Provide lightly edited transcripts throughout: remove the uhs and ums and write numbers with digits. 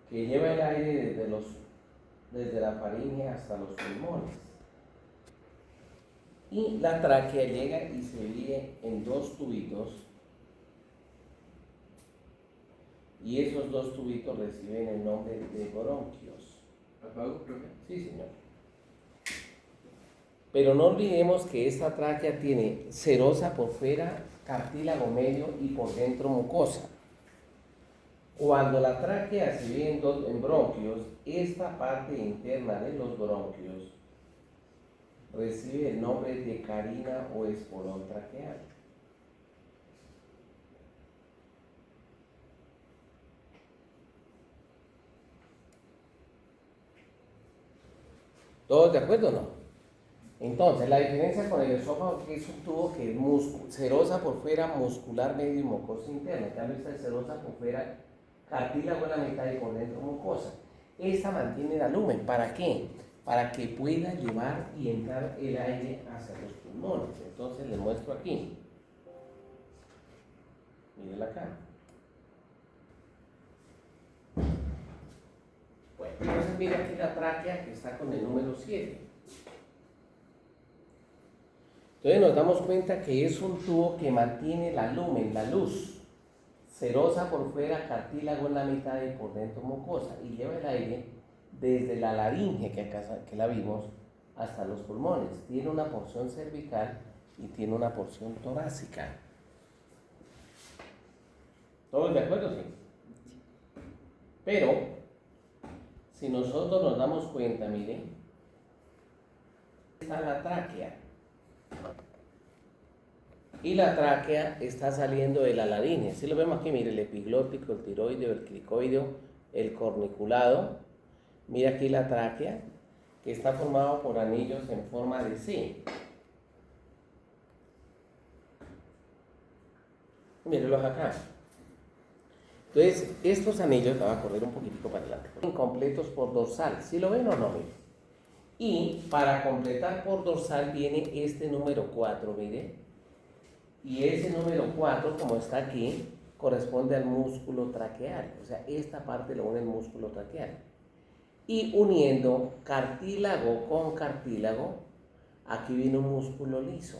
que lleva el aire desde la faringe hasta los pulmones. Y la tráquea llega y se divide en dos tubitos, y esos dos tubitos reciben el nombre de bronquios. ¿Apago, profe? Sí, señor. Pero no olvidemos que esta tráquea tiene serosa por fuera, cartílago medio y por dentro mucosa. Cuando la tráquea se divide en bronquios, esta parte interna de los bronquios recibe el nombre de carina o espolón traqueal. ¿Todos de acuerdo o no? Entonces, la diferencia con el esófago es que es un tubo que es serosa por fuera, muscular medio y mucosa interna. En cambio, esta es serosa por fuera, cartílago en la mitad y por dentro mucosa. Esta mantiene el lumen. ¿Para qué? Para que pueda llevar y entrar el aire hacia los pulmones. Entonces, les muestro aquí. Miren acá. Bueno, entonces mira aquí la tráquea que está con el número 7. Entonces nos damos cuenta que es un tubo que mantiene la lumen, la luz, serosa por fuera, cartílago en la mitad y por dentro mucosa, y lleva el aire desde la laringe, que la vimos, hasta los pulmones. Tiene una porción cervical y tiene una porción torácica. ¿Todos de acuerdo? Sí. Pero, si nosotros nos damos cuenta, miren, está la tráquea. Y la tráquea está saliendo de la laringe. Si lo vemos aquí, mire, el epiglótico, el tiroideo, el cricoideo, el corniculado. Mira aquí la tráquea, que está formado por anillos en forma de C. Mírenlos acá. Entonces, estos anillos, voy a correr un poquitico para adelante, incompletos por dorsal. ¿Sí lo ven o no? Miren. Y para completar por dorsal viene este número 4, mire. Y ese número 4, como está aquí, corresponde al músculo traqueal. O sea, esta parte lo une el músculo traqueal. Y uniendo cartílago con cartílago, aquí viene un músculo liso.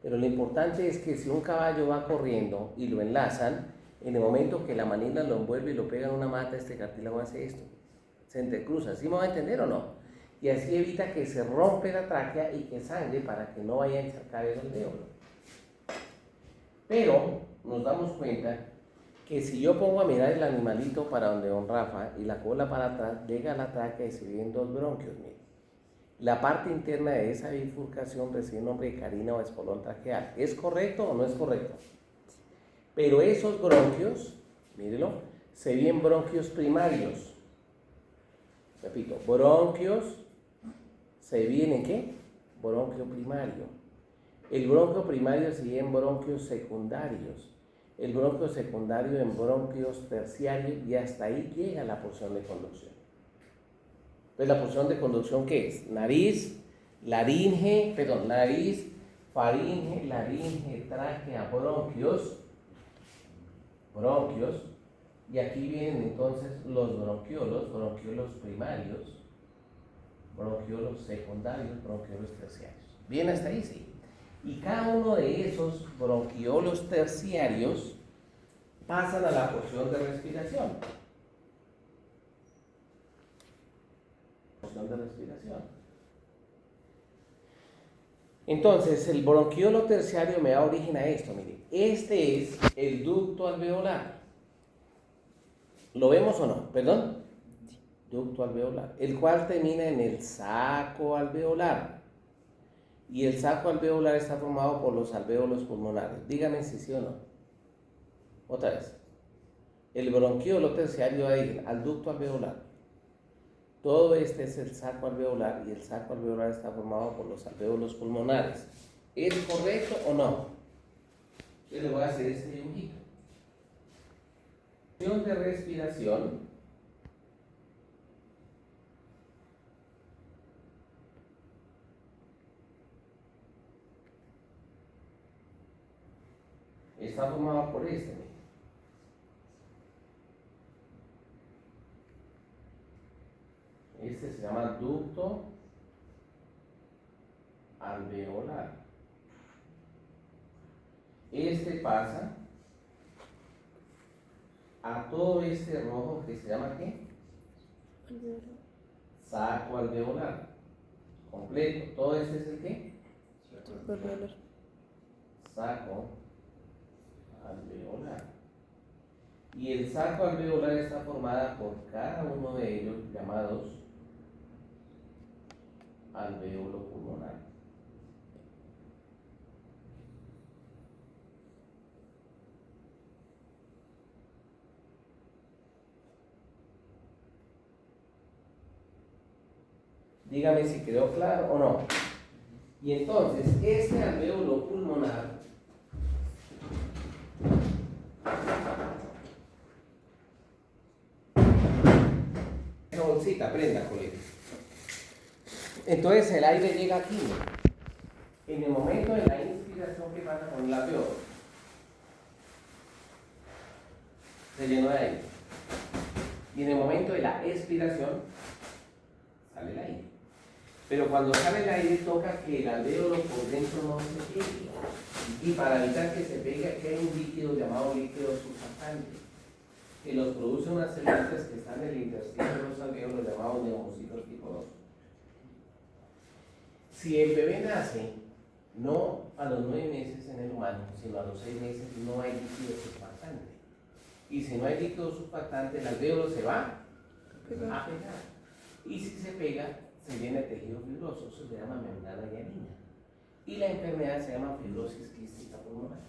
Pero lo importante es que si un caballo va corriendo y lo enlazan, en el momento que la manila lo envuelve y lo pega en una mata, este cartílago hace esto. Se entrecruza. ¿Sí me va a entender o no? Y así evita que se rompe la tráquea y que sangre para que no vaya a encharcar el alvéolo. Pero nos damos cuenta que si yo pongo a mirar el animalito para donde don Rafa y la cola para atrás, llega a la tráquea y se ven dos bronquios, miren. La parte interna de esa bifurcación recibe el nombre de carina o espolón traqueal. ¿Es correcto o no es correcto? Pero esos bronquios, mírenlo, se ven bronquios primarios. Repito, bronquios se viene ¿qué? Bronquio primario. El bronquio primario se ve en bronquios secundarios. El bronquio secundario en bronquios terciarios, y hasta ahí llega la porción de conducción. Entonces, ¿la porción de conducción qué es? Nariz, faringe, laringe, tráquea, bronquios, y aquí vienen entonces los bronquiolos primarios, bronquiolos secundarios, bronquiolos terciarios. ¿Bien hasta ahí? Sí. Y cada uno de esos bronquiolos terciarios pasan a la porción de respiración. Entonces, el bronquiolo terciario me da origen a esto. Mire, este es el ducto alveolar. ¿Lo vemos o no? ¿Perdón? Ducto alveolar, el cual termina en el saco alveolar. Y el saco alveolar está formado por los alvéolos pulmonares. Dígame si sí o no. Otra vez. El bronquiolo terciario va a ir al ducto alveolar. Todo este es el saco alveolar, y el saco alveolar está formado por los alvéolos pulmonares. ¿Es correcto o no? Yo le voy a hacer este dibujito. Función de respiración. Está formado por este. Este se llama ducto alveolar. Este pasa a todo este rojo que se llama ¿qué? Saco alveolar. Completo. ¿Todo este es el qué? Saco alveolar. Y el saco alveolar está formada por cada uno de ellos llamados alvéolo pulmonar. Dígame si quedó claro o no. Y entonces, este alvéolo pulmonar esa bolsita, prenda, colega. Entonces el aire llega aquí. En el momento de la inspiración, ¿qué pasa con el alvéolo? Se llenó de aire. Y en el momento de la expiración, sale el aire. Pero cuando sale el aire toca que el alvéolo por dentro no se pegue. Y para evitar que se pegue, aquí hay un líquido llamado líquido surfactante, que los produce unas células que están en el intersticio de los alvéolos llamados neumocitos tipo 2. Si el bebé nace, no a los 9 meses en el humano, sino a los 6 meses, no hay líquido surfactante. Y si no hay líquido surfactante, el alvéolo se va a pegar. Y si se pega, se llena de tejido fibroso, eso se llama membrana hialina. Y la enfermedad se llama fibrosis quística pulmonar.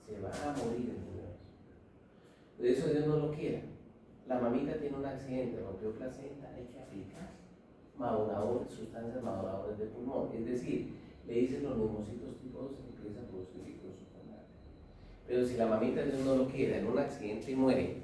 Se va a morir el niño. De eso Dios no lo quiera. La mamita tiene un accidente, rompió placenta, hay que aplicar sustancias maduradoras de pulmón. Es decir, le dicen los neumocitos tipo 2 empieza a producir líquido surfactante. Pero si la mamita Dios no lo quiera, en un accidente muere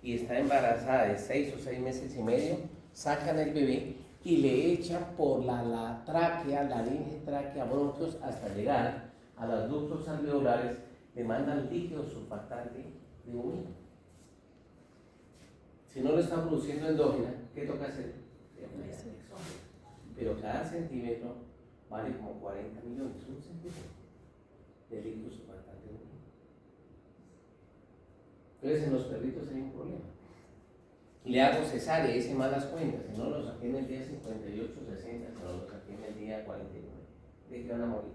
y está embarazada de 6 o 6 meses y medio, sacan el bebé y le echan por la tráquea, laringe, tráquea, bronquios, hasta llegar a los ductos alveolares, le mandan líquido surfactante de humino. Si no lo está produciendo endógena, ¿qué toca hacer? Pero cada centímetro vale como 40 millones, un centímetro de líquido surfactante de humino. Entonces en los perritos hay un problema. Le hago cesárea, hice malas cuentas, si no los saqué en el día 58, 60, si no los saqué en el día 49. ¿De qué van a morir?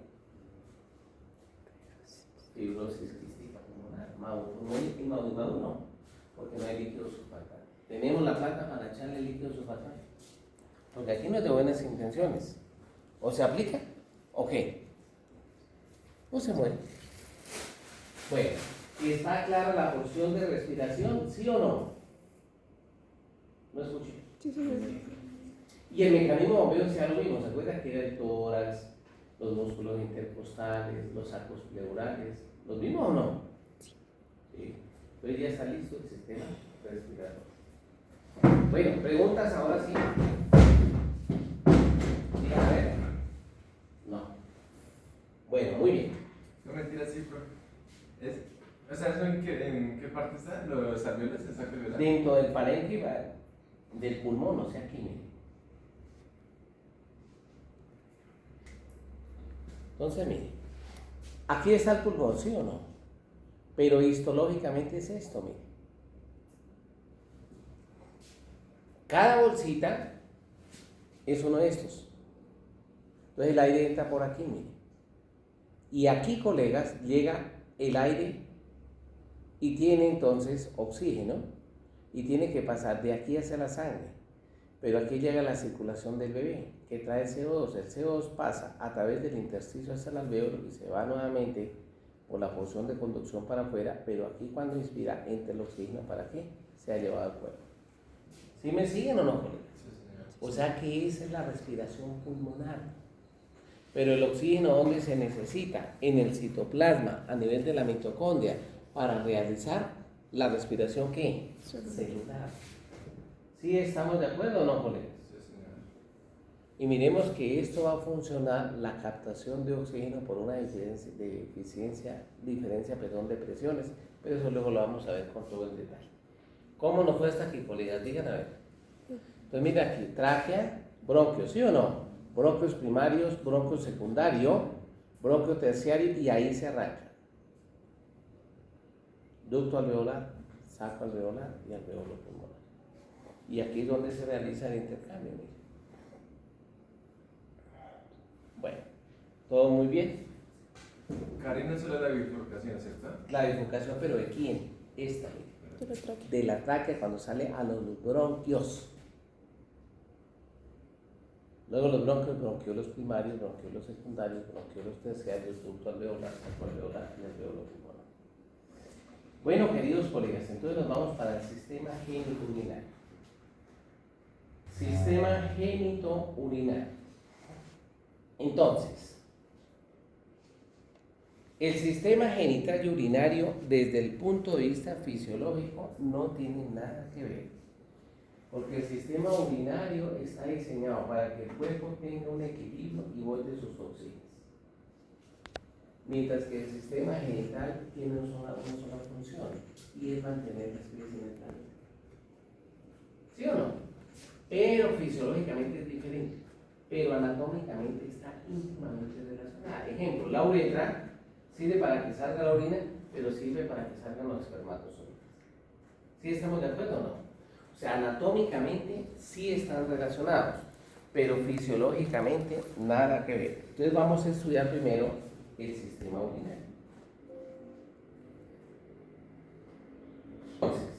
Fibrosis quística pulmonar, y Maudimau no, porque no hay líquido surfactante. Tenemos la plata para echarle líquido surfactante, porque aquí no es de buenas intenciones. O se aplica, o qué, o se muere. Bueno, ¿y está clara la porción de respiración, sí o no? ¿No escuché? Sí. Y el mecanismo de bombeo sea lo mismo. ¿Se acuerdan que era el tórax, los músculos intercostales, los sacos pleurales? ¿Los mismos o no? Sí. Entonces ya está listo el sistema respiratorio. Bueno, preguntas ahora sí. Digan, a ver. No. Bueno, muy bien. No mentira, sí, profe. O sea, ¿eso en qué parte está? ¿Los alvéolos, el saco alveolar? Dentro del parénquima del pulmón, o sea, aquí, miren. Entonces, mire, aquí está el pulmón, ¿sí o no? Pero histológicamente es esto, mire. Cada bolsita es uno de estos. Entonces el aire entra por aquí, mire. Y aquí, colegas, llega el aire y tiene entonces oxígeno y tiene que pasar de aquí hacia la sangre. Pero aquí llega la circulación del bebé, que trae CO2. El CO2 pasa a través del intersticio hacia el alvéolo y se va nuevamente por la porción de conducción para afuera, pero aquí cuando inspira entra el oxígeno para que sea llevado al cuerpo. ¿Sí me siguen o no, colegas? O sea que esa es la respiración pulmonar. Pero el oxígeno, ¿dónde se necesita? En el citoplasma, a nivel de la mitocondria, para realizar la respiración ¿qué? Celular. ¿Sí estamos de acuerdo o no, colegas? Sí, señor. Y miremos que esto va a funcionar la captación de oxígeno por una diferencia de presiones, pero eso luego lo vamos a ver con todo el detalle. ¿Cómo nos fue hasta aquí, colegas? Digan a ver. Entonces mira aquí, tráquea, bronquio, ¿sí o no? Bronquios primarios, bronquio secundario, bronquio terciario y ahí se arranca. Ducto alveolar, saco alveolar y alveolo pulmonar. Y aquí es donde se realiza el intercambio. Mira. Bueno, todo muy bien. Karina solo es la bifurcación, ¿cierto? La bifurcación, pero ¿de quién? Esta, mira. De la tráquea cuando sale a los bronquios. Luego los bronquios, bronquiolos primarios, bronquiolos secundarios, bronquiolos terciarios, ducto alveolar, saco alveolar y alveolo pulmonar. Bueno, queridos colegas, entonces nos vamos para el sistema genitourinario. Sistema genitourinario. Entonces, el sistema genital y urinario desde el punto de vista fisiológico no tiene nada que ver. Porque el sistema urinario está diseñado para que el cuerpo tenga un equilibrio y bote sus toxinas. Mientras que el sistema genital tiene una sola función y es mantener la especie en el planeta. ¿Sí o no? Pero fisiológicamente es diferente, pero anatómicamente está íntimamente relacionada. Ejemplo, la uretra sirve para que salga la orina, pero sirve para que salgan los espermatozoides. ¿Sí estamos de acuerdo o no? O sea, anatómicamente sí están relacionados, pero fisiológicamente nada que ver. Entonces vamos a estudiar primero el sistema urinario. Entonces,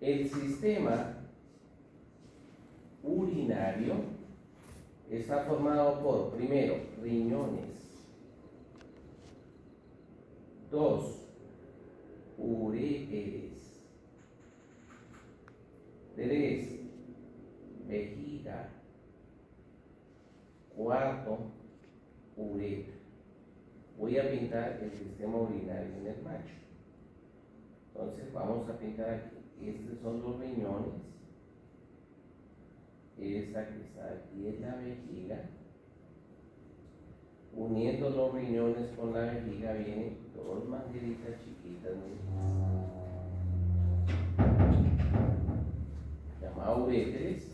el sistema urinario está formado por, primero, riñones, 2, uréteres, 3, vejiga, 4, uretra. Voy a pintar el sistema urinario en el macho. Entonces vamos a pintar aquí. Estos son los riñones. Esta que está aquí es la vejiga. Uniendo los riñones con la vejiga vienen dos mangueritas chiquitas, llamadas uréteres.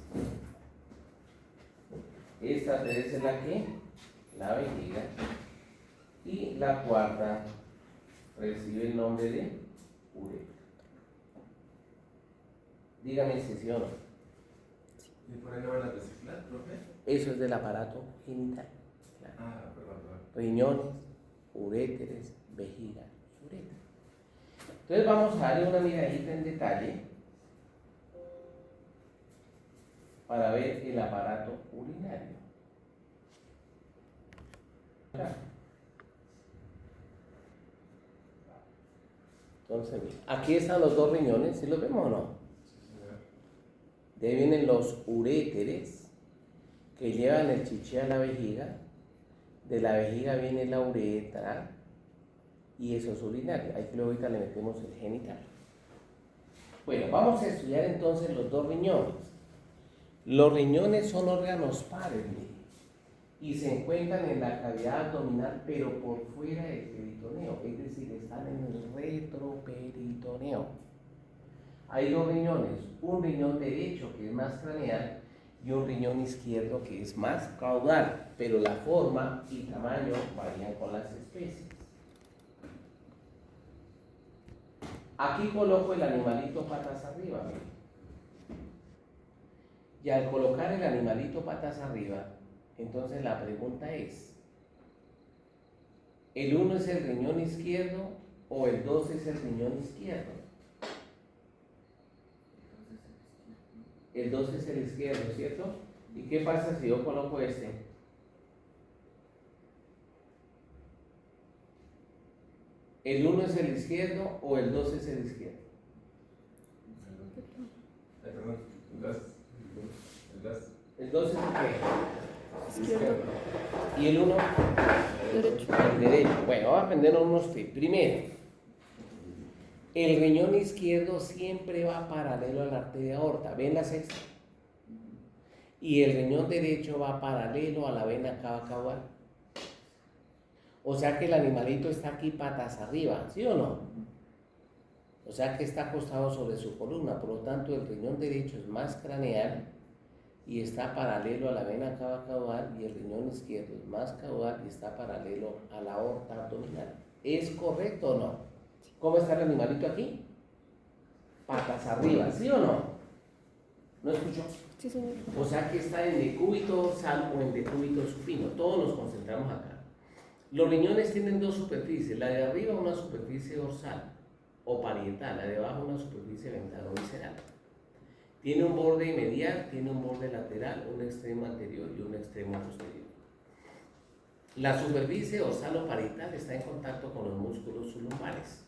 Esta tres es la que, la vejiga, y la cuarta recibe el nombre de uretra. Dígame si sí o no. ¿Y por ahí no van a reciclar, profe? Eso es del aparato genital. Claro. Ah, perdón. Riñones, uréteres, vejiga y uretra. Entonces vamos a darle una miradita en detalle para ver el aparato urinario. Entonces, aquí están los dos riñones, ¿sí los vemos o no? De ahí vienen los uréteres que llevan el chichi a la vejiga. De la vejiga viene la uretra y eso es urinario. Ahí luego ahorita le metemos el genital. Bueno, vamos a estudiar entonces los dos riñones. Los riñones son órganos pares, mire, y se encuentran en la cavidad abdominal, pero por fuera del peritoneo, es decir, están en el retroperitoneo. Hay dos riñones, un riñón derecho que es más craneal y un riñón izquierdo que es más caudal, pero la forma y tamaño varían con las especies. Aquí coloco el animalito patas arriba, mire. Y al colocar el animalito patas arriba, entonces la pregunta es, ¿el 1 es el riñón izquierdo o el 2 es el riñón izquierdo? El 2 es el izquierdo, ¿cierto? ¿Y qué pasa si yo coloco este? ¿El 1 es el izquierdo o el 2 es el izquierdo? Perdón, El 2 es el qué? Izquierdo. ¿Y el 1? Derecho. El derecho. Bueno, vamos a aprender unos tips. Primero, el riñón izquierdo siempre va paralelo a la arteria aorta. ¿Ven la sexta? Y el riñón derecho va paralelo a la vena cava caudal. O sea que el animalito está aquí patas arriba, ¿sí o no? O sea que está acostado sobre su columna, por lo tanto el riñón derecho es más craneal y está paralelo a la vena cava caudal, y el riñón izquierdo es más caudal y está paralelo a la aorta abdominal. ¿Es correcto o no? ¿Cómo está el animalito aquí? Patas arriba, ¿sí o no? ¿No escuchó? Sí, señor. O sea que está en decúbito dorsal o en decúbito supino. Todos nos concentramos acá. Los riñones tienen dos superficies. La de arriba una superficie dorsal o parietal, la de abajo una superficie ventral o visceral. Tiene un borde medial, tiene un borde lateral, un extremo anterior y un extremo posterior. La superficie dorsal o parietal está en contacto con los músculos lumbares.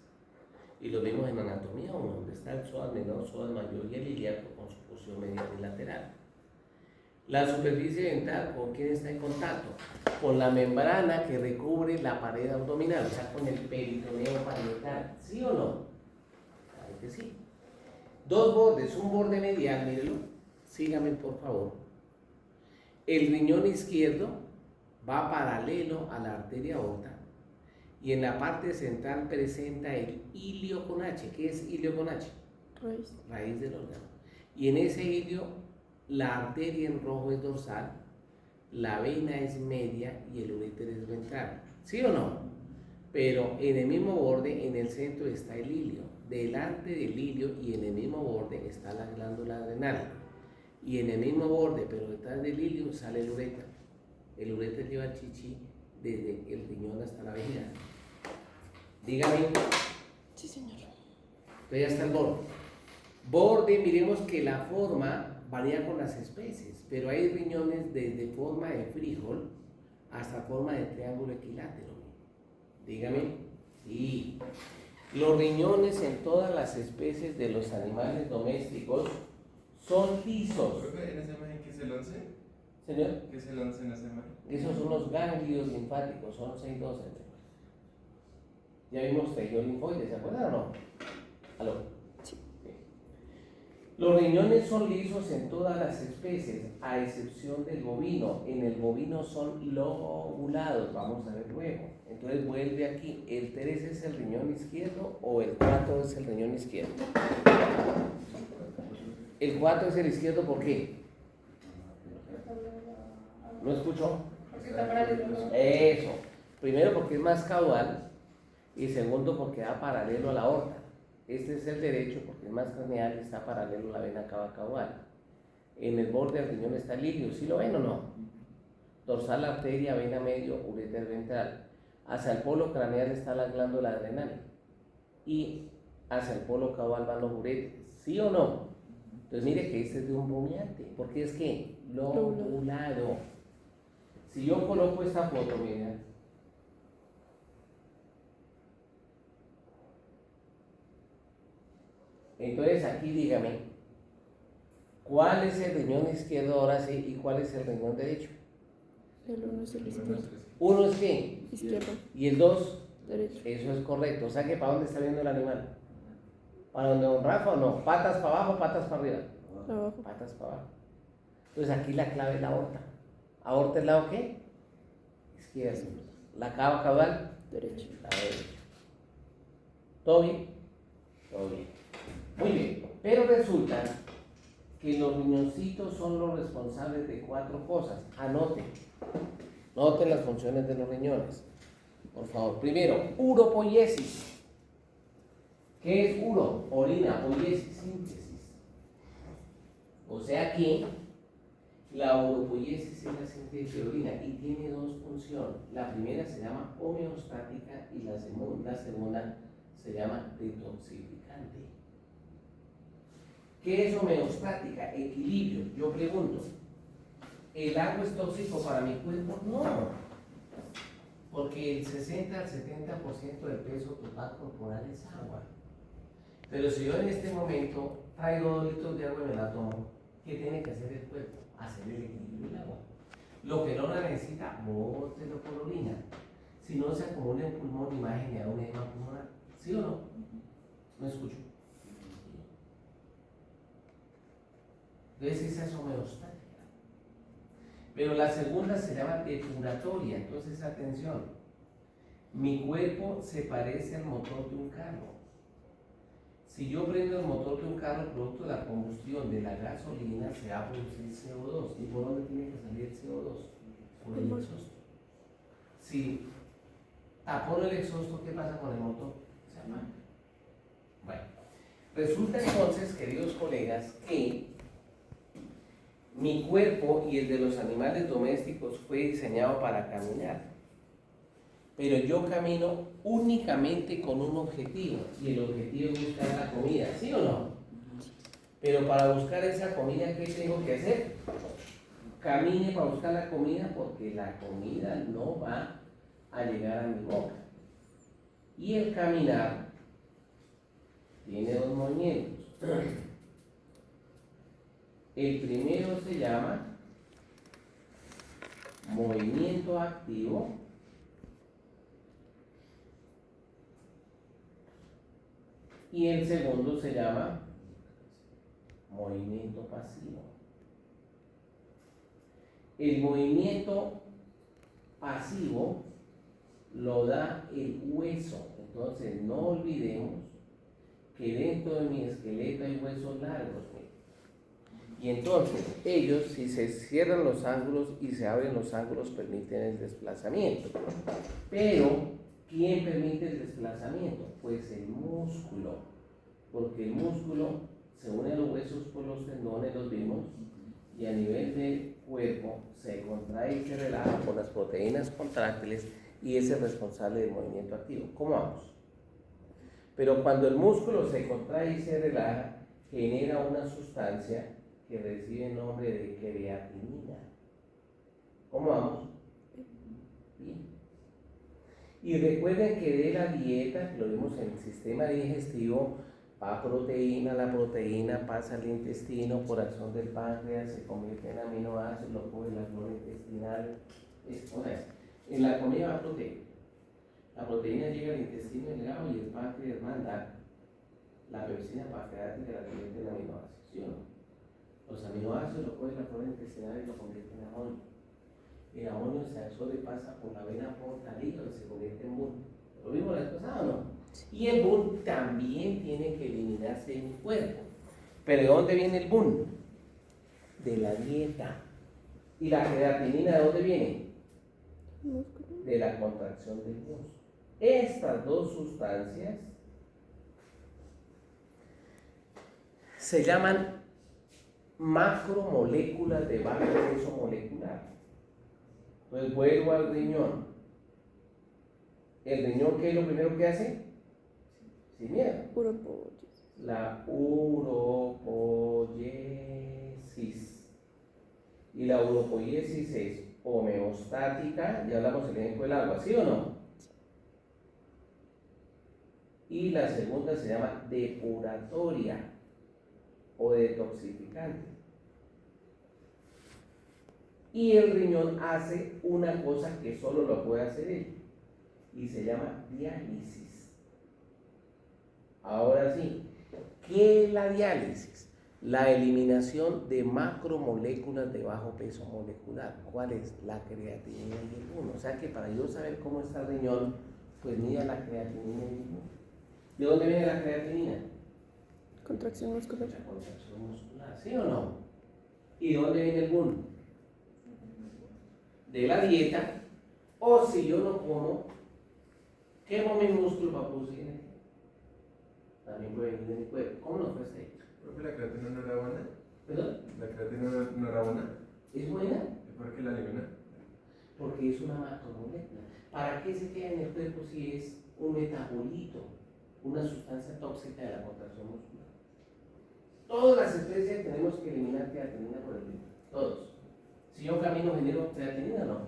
Y lo vimos en anatomía 1, donde está el psoas menor, psoas mayor y el ilíaco con su porción medial y lateral. La superficie ventral, ¿con quién está en contacto? Con la membrana que recubre la pared abdominal, o sea, con el peritoneo parietal. ¿Sí o no? Claro que sí. Dos bordes, un borde medial, mírelo, sígame por favor. El riñón izquierdo va paralelo a la arteria aorta y en la parte central presenta el ilio con H. ¿Qué es ilio con H? Raíz. Raíz del órgano. Y en ese ilio la arteria en rojo es dorsal, la vena es media y el uréter es ventral. ¿Sí o no? Pero en el mismo borde, en el centro está el ilio. Delante del ilio y en el mismo borde está la glándula adrenal. Y en el mismo borde, pero detrás del ilio, sale el uréter. El uréter lleva chichi desde el riñón hasta la vejiga. Dígame. Sí, señor. Entonces ya está el borde. Borde, miremos que la forma varía con las especies, pero hay riñones desde forma de frijol hasta forma de triángulo equilátero. Dígame. Sí. Los riñones en todas las especies de los animales domésticos son lisos. ¿En esa imagen qué es el 11? Señor, ¿Qué es el 11 en esa imagen? esos son los ganglios linfáticos, son 6 12. Ya vimos tejido linfoide, ¿se acuerdan o no? ¿Aló? Sí. Los riñones son lisos en todas las especies, a excepción del bovino. En el bovino son lobulados, vamos a ver luego. Entonces vuelve aquí, ¿el 3 es el riñón izquierdo o el 4 es el riñón izquierdo? El 4 es el izquierdo, ¿por qué? ¿No escuchó? Eso. Primero porque es más caudal y segundo porque da paralelo a la aorta. Este es el derecho porque es más craneal y está paralelo a la vena cava caudal. En el borde del riñón está el ilio, ¿sí lo ven o no? Dorsal, arteria, vena medio, uréter ventral. Hacia el polo craneal está la glándula adrenal y hacia el polo caudal van los uréteres, ¿sí o no? Entonces mire que este es de un rumiante, porque es que lobulado. Si yo coloco esta foto, mira, entonces aquí dígame, ¿cuál es el riñón izquierdo ahora sí y cuál es el riñón derecho? El 1 es el izquierdo. Uno es qué Izquierdo. y el 2, Derecho. eso es correcto. O sea que ¿para dónde está viendo el animal? ¿Para donde don Rafa o no? ¿Patas para abajo, patas para arriba? Abajo. Patas para abajo. Entonces aquí la clave es la aorta. ¿Aorta es lado qué? Izquierdo. ¿La cava caudal? Derecho. La derecha. ¿Todo bien? Todo bien. Muy bien. Pero resulta que los riñoncitos son los responsables de 4 cosas. Anoten. Noten las funciones de los riñones. Por favor. Primero, uropoiesis. ¿Qué es uro? Orina, poiesis, síntesis. O sea que la uropoiesis es la síntesis de orina y tiene 2 funciones. La primera se llama homeostática y la segunda se llama detoxificante. ¿Qué es homeostática? Equilibrio. Yo pregunto, ¿el agua es tóxico para mi cuerpo? No, porque el 60 al 70% del peso total corporal es agua. Pero si yo en este momento traigo 2 litros de agua y me la tomo, ¿qué tiene que hacer el cuerpo? Hacer el equilibrio del agua. Lo que no la necesita, bótelo por orina. Si no se acumula en pulmón y va a generar un edema pulmonar. ¿Sí o no? No escucho. Entonces esa es homeostática. Pero la segunda se llama depuratoria. Entonces atención, mi cuerpo se parece al motor de un carro. Si yo prendo el motor de un carro producto de la combustión de la gasolina se va a producir CO2. ¿Y por dónde tiene que salir el CO2? Por el exhausto. Si tapono el exhausto, ¿qué pasa con el motor? Se apaga. Bueno, resulta entonces, queridos colegas, que mi cuerpo y el de los animales domésticos fue diseñado para caminar. Pero yo camino únicamente con un objetivo, y el objetivo es buscar la comida, ¿sí o no? Pero para buscar esa comida, ¿qué tengo que hacer? Camine para buscar la comida, porque la comida no va a llegar a mi boca. Y el caminar tiene dos movimientos. El primero se llama movimiento activo. Y el segundo se llama movimiento pasivo. El movimiento pasivo lo da el hueso. Entonces no olvidemos que dentro de mi esqueleto hay huesos largos. Y entonces ellos, si se cierran los ángulos y se abren los ángulos, permiten el desplazamiento. Pero ¿quién permite el desplazamiento? Pues el músculo, porque el músculo se une a los huesos por los tendones, los vimos, y a nivel del cuerpo se contrae y se relaja por las proteínas contráctiles y es el responsable del movimiento activo. ¿Cómo vamos? Pero cuando el músculo se contrae y se relaja, genera una sustancia que recibe el nombre de creatinina. ¿Cómo vamos? Bien. Y recuerden que de la dieta, que lo vimos en el sistema digestivo, va proteína, la proteína pasa al intestino por acción del páncreas, se convierte en aminoácidos, lo coge la flora intestinal. En la comida va proteína. La proteína llega al intestino delgado y el páncreas manda la pepsina pancreática, la convierte en aminoácidos, ¿sí o no? Los aminoácidos lo coge la flora intestinal y lo convierte en amonio. El amonio se absorbe y pasa por la vena porta al hígado y se convierte en BUN. ¿Lo vimos la vez pasada o no? Y el BUN también tiene que eliminarse de mi cuerpo. ¿Pero de dónde viene el BUN? De la dieta. ¿Y la creatinina de dónde viene? De la contracción del músculo. Estas dos sustancias se llaman macromoléculas de bajo peso molecular. Entonces vuelvo al riñón. ¿El riñón qué es lo primero que hace? Sin miedo. La uropoiesis. Y la uropoiesis es homeostática, ya hablamos del ejemplo del agua, ¿sí o no? Y la segunda se llama depuratoria o detoxificante. Y el riñón hace una cosa que solo lo puede hacer él, y se llama diálisis. Ahora sí, ¿qué es la diálisis? La eliminación de macromoléculas de bajo peso molecular. ¿Cuál es? La creatinina y el BUN. O sea que para yo saber cómo está el riñón, pues mira la creatinina y el BUN. ¿De dónde viene la creatinina? Contracción muscular. La contracción muscular, ¿sí o no? ¿Y de dónde viene el BUN? De la dieta. O si yo no como, quemo mi músculo para producir energía. También puede venir de mi cuerpo. ¿Cómo nos fue este hecho? ¿Profe, la creatina no era buena? ¿Perdón? ¿La creatina no era buena? ¿Es buena? ¿Y por qué la elimina? Porque es una macromolécula. ¿Para qué se queda en el cuerpo si es un metabolito, una sustancia tóxica de la contracción muscular? Todas las especies tenemos que eliminar creatinina por el ritmo. Todos. Si yo camino, genero creatinina, no.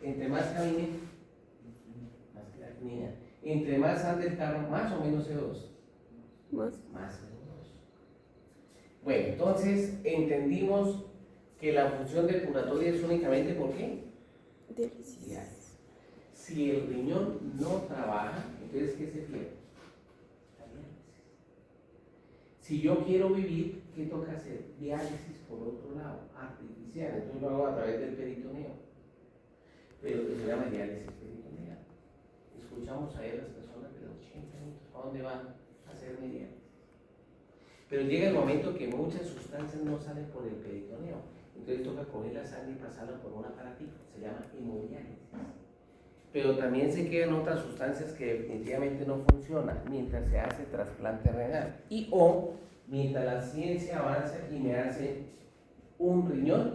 Entre más camine, más creatinina. Entre más ande el carro, más o menos CO2. Más CO2. Bueno, entonces entendimos que la función depuratoria es únicamente ¿por qué? Diálisis. Si el riñón no trabaja, entonces ¿qué se pierde? La diálisis. Si yo quiero vivir, ¿qué toca hacer? Diálisis por otro lado, artificial. Entonces lo hago a través del peritoneo. Pero se llama diálisis peritoneal. Escuchamos a las personas de los 80 minutos, ¿a dónde van a hacer mi diálisis? Pero llega el momento que muchas sustancias no salen por el peritoneo. Entonces toca coger la sangre y pasarla por un aparatito, se llama hemodiálisis. Pero también se quedan otras sustancias que definitivamente no funcionan mientras se hace trasplante renal. Y o mientras la ciencia avanza y me hace un riñón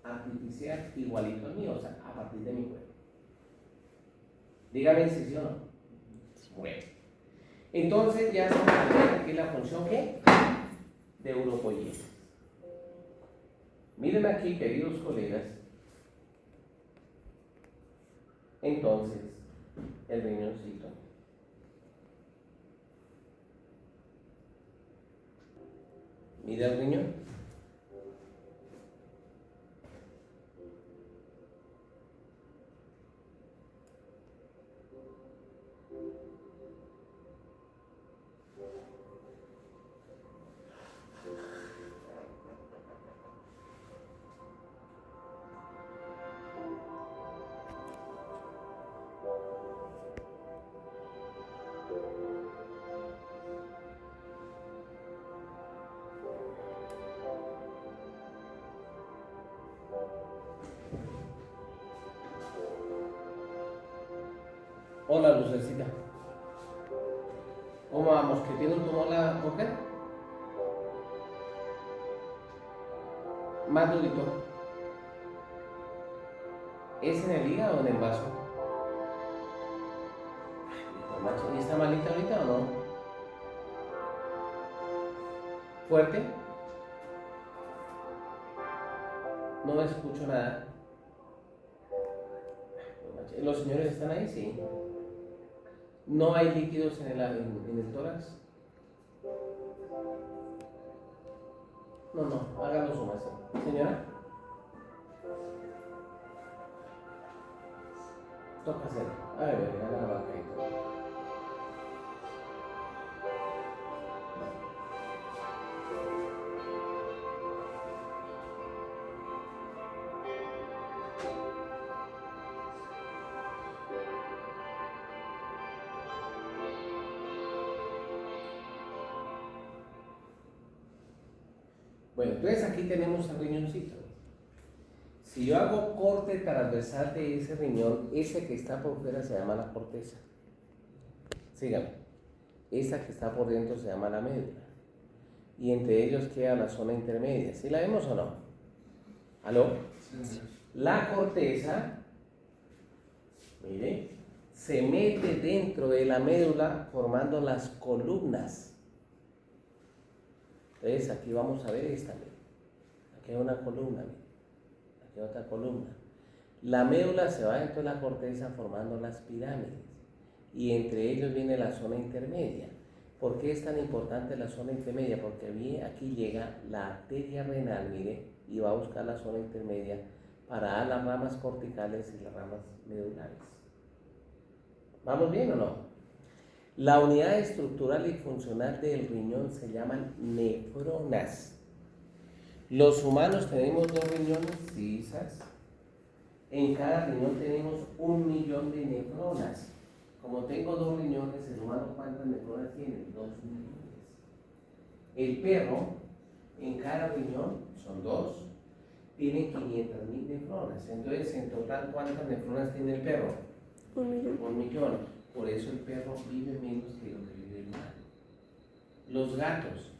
artificial igualito al mío, o sea, a partir de mi cuerpo. Dígame si sí o no. Bueno. Entonces ya estamos viendo aquí la función ¿qué? De uropoiesis. Miren aquí, queridos colegas. Entonces, el riñoncito. Mira el riñón. Hola, Lucecita. ¿Cómo vamos? ¿Que tiene un tumor la mujer? Más durito. ¿Es en el hígado o en el vaso? Ay, macho, ¿y está malita ahorita o no? ¿Fuerte? No escucho nada. Ay, ¿los señores están ahí? Sí. ¿No hay líquidos en el tórax? No, hágalo su merced. Señora, toca hacerlo. A ver, haga la vaca ahí. Bueno, entonces aquí tenemos el riñoncito. Si yo hago corte transversal de ese riñón, ese que está por fuera se llama la corteza. Sígame. Esa que está por dentro se llama la médula. Y entre ellos queda la zona intermedia. ¿Sí la vemos o no? ¿Aló? Sí. La corteza, mire, se mete dentro de la médula formando las columnas. Entonces aquí vamos a ver esta, mire. Aquí hay una columna, mire. Aquí hay otra columna. La médula se va dentro de la corteza formando las pirámides. Y entre ellos viene la zona intermedia. ¿Por qué es tan importante la zona intermedia? Porque aquí llega la arteria renal, mire, y va a buscar la zona intermedia para dar las ramas corticales y las ramas medulares. ¿Vamos bien o no? La unidad estructural y funcional del riñón se llaman nefronas. Los humanos tenemos 2 riñones, sí, ¿sabes? En cada riñón tenemos 1.000.000 de nefronas. Como tengo 2 riñones, el humano, ¿cuántas nefronas tiene? 2 millones. El perro, en cada riñón, son 2, tiene 500.000 nefronas. Entonces, en total, ¿cuántas nefronas tiene el perro? 1.000.000. 1.000.000. Por eso el perro vive menos que lo que vive el humano. Los gatos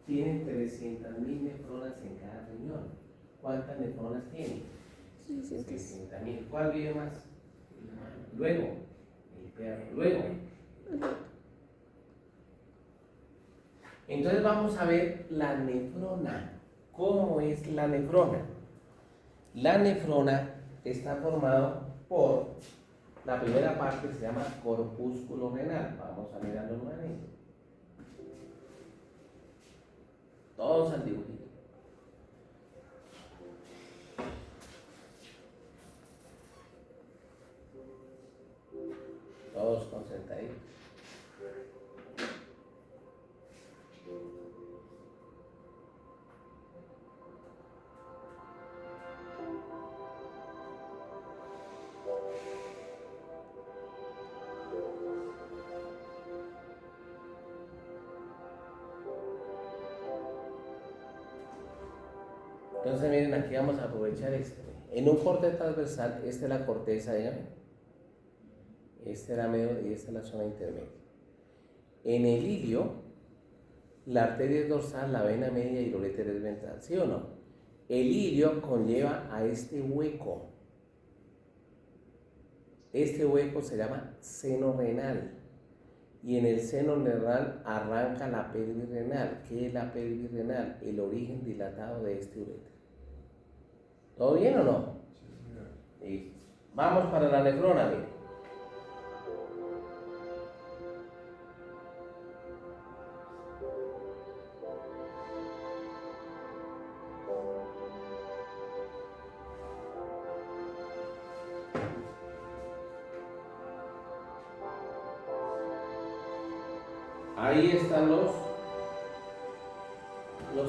tienen 300.000 nefronas en cada riñón. ¿Cuántas nefronas tienen? 600.000. ¿Cuál vive más? El humano. Luego, el perro. Luego. Entonces vamos a ver la nefrona. ¿Cómo es la nefrona? La nefrona está formada por, la primera parte se llama corpúsculo renal. Vamos a mirarlo nuevamente. Todos al dibujito. Todos concentraditos. Entonces miren, aquí vamos a aprovechar este. En un corte transversal, esta es la corteza, dígame. Este era medio y esta es la zona intermedia. En el ilio, la arteria es dorsal, la vena media y el uréter es ventral, ¿sí o no? El ilio conlleva a este hueco. Este hueco se llama seno renal. Y en el seno renal arranca la pelvis renal. ¿Qué es la pelvis renal? El origen dilatado de este uréter. ¿Todo bien o no? Listo. Vamos para la nefrona, mire. Ahí están ¿los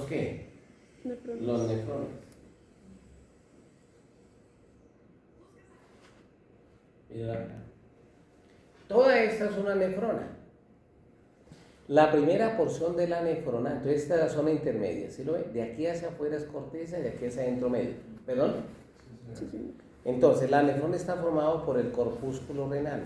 qué? Nefrones. Los nefrones. Mira acá. Toda esta es una nefrona. La primera porción de la nefrona, entonces esta es la zona intermedia, ¿sí lo ve? De aquí hacia afuera es corteza y de aquí hacia adentro medio. ¿Perdón? Sí, sí. Entonces, la nefrona está formado por el corpúsculo renal.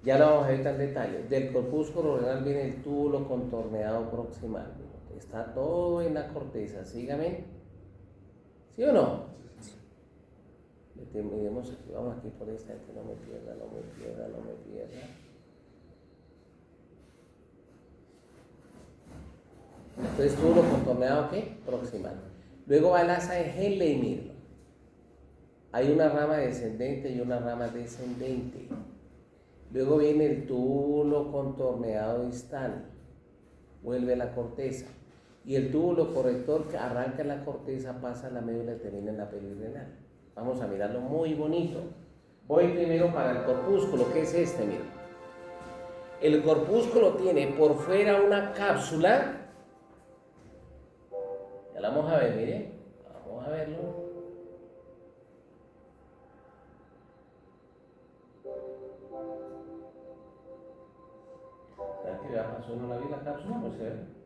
Ya lo vamos a ver en detalle. Del corpúsculo renal viene el túbulo contorneado proximal. Está todo en la corteza. Sígame. ¿Sí o no? Miremos aquí, vamos aquí por esta, que no me pierda. Entonces, túbulo contorneado, ¿qué? Proximal. Luego va el asa de Henle y míralo. Hay una rama descendente y una rama descendente. Luego viene el túbulo contorneado distal, vuelve a la corteza. Y el túbulo corrector que arranca en la corteza, pasa a la médula y termina en la pelvis renal. Vamos a mirarlo muy bonito. Voy primero para el corpúsculo, ¿qué es este? Mira. El corpúsculo tiene por fuera una cápsula. Ya la vamos a ver, mire. Vamos a verlo. ¿Será que ya pasó? ¿No la vi la cápsula? Pues se ve.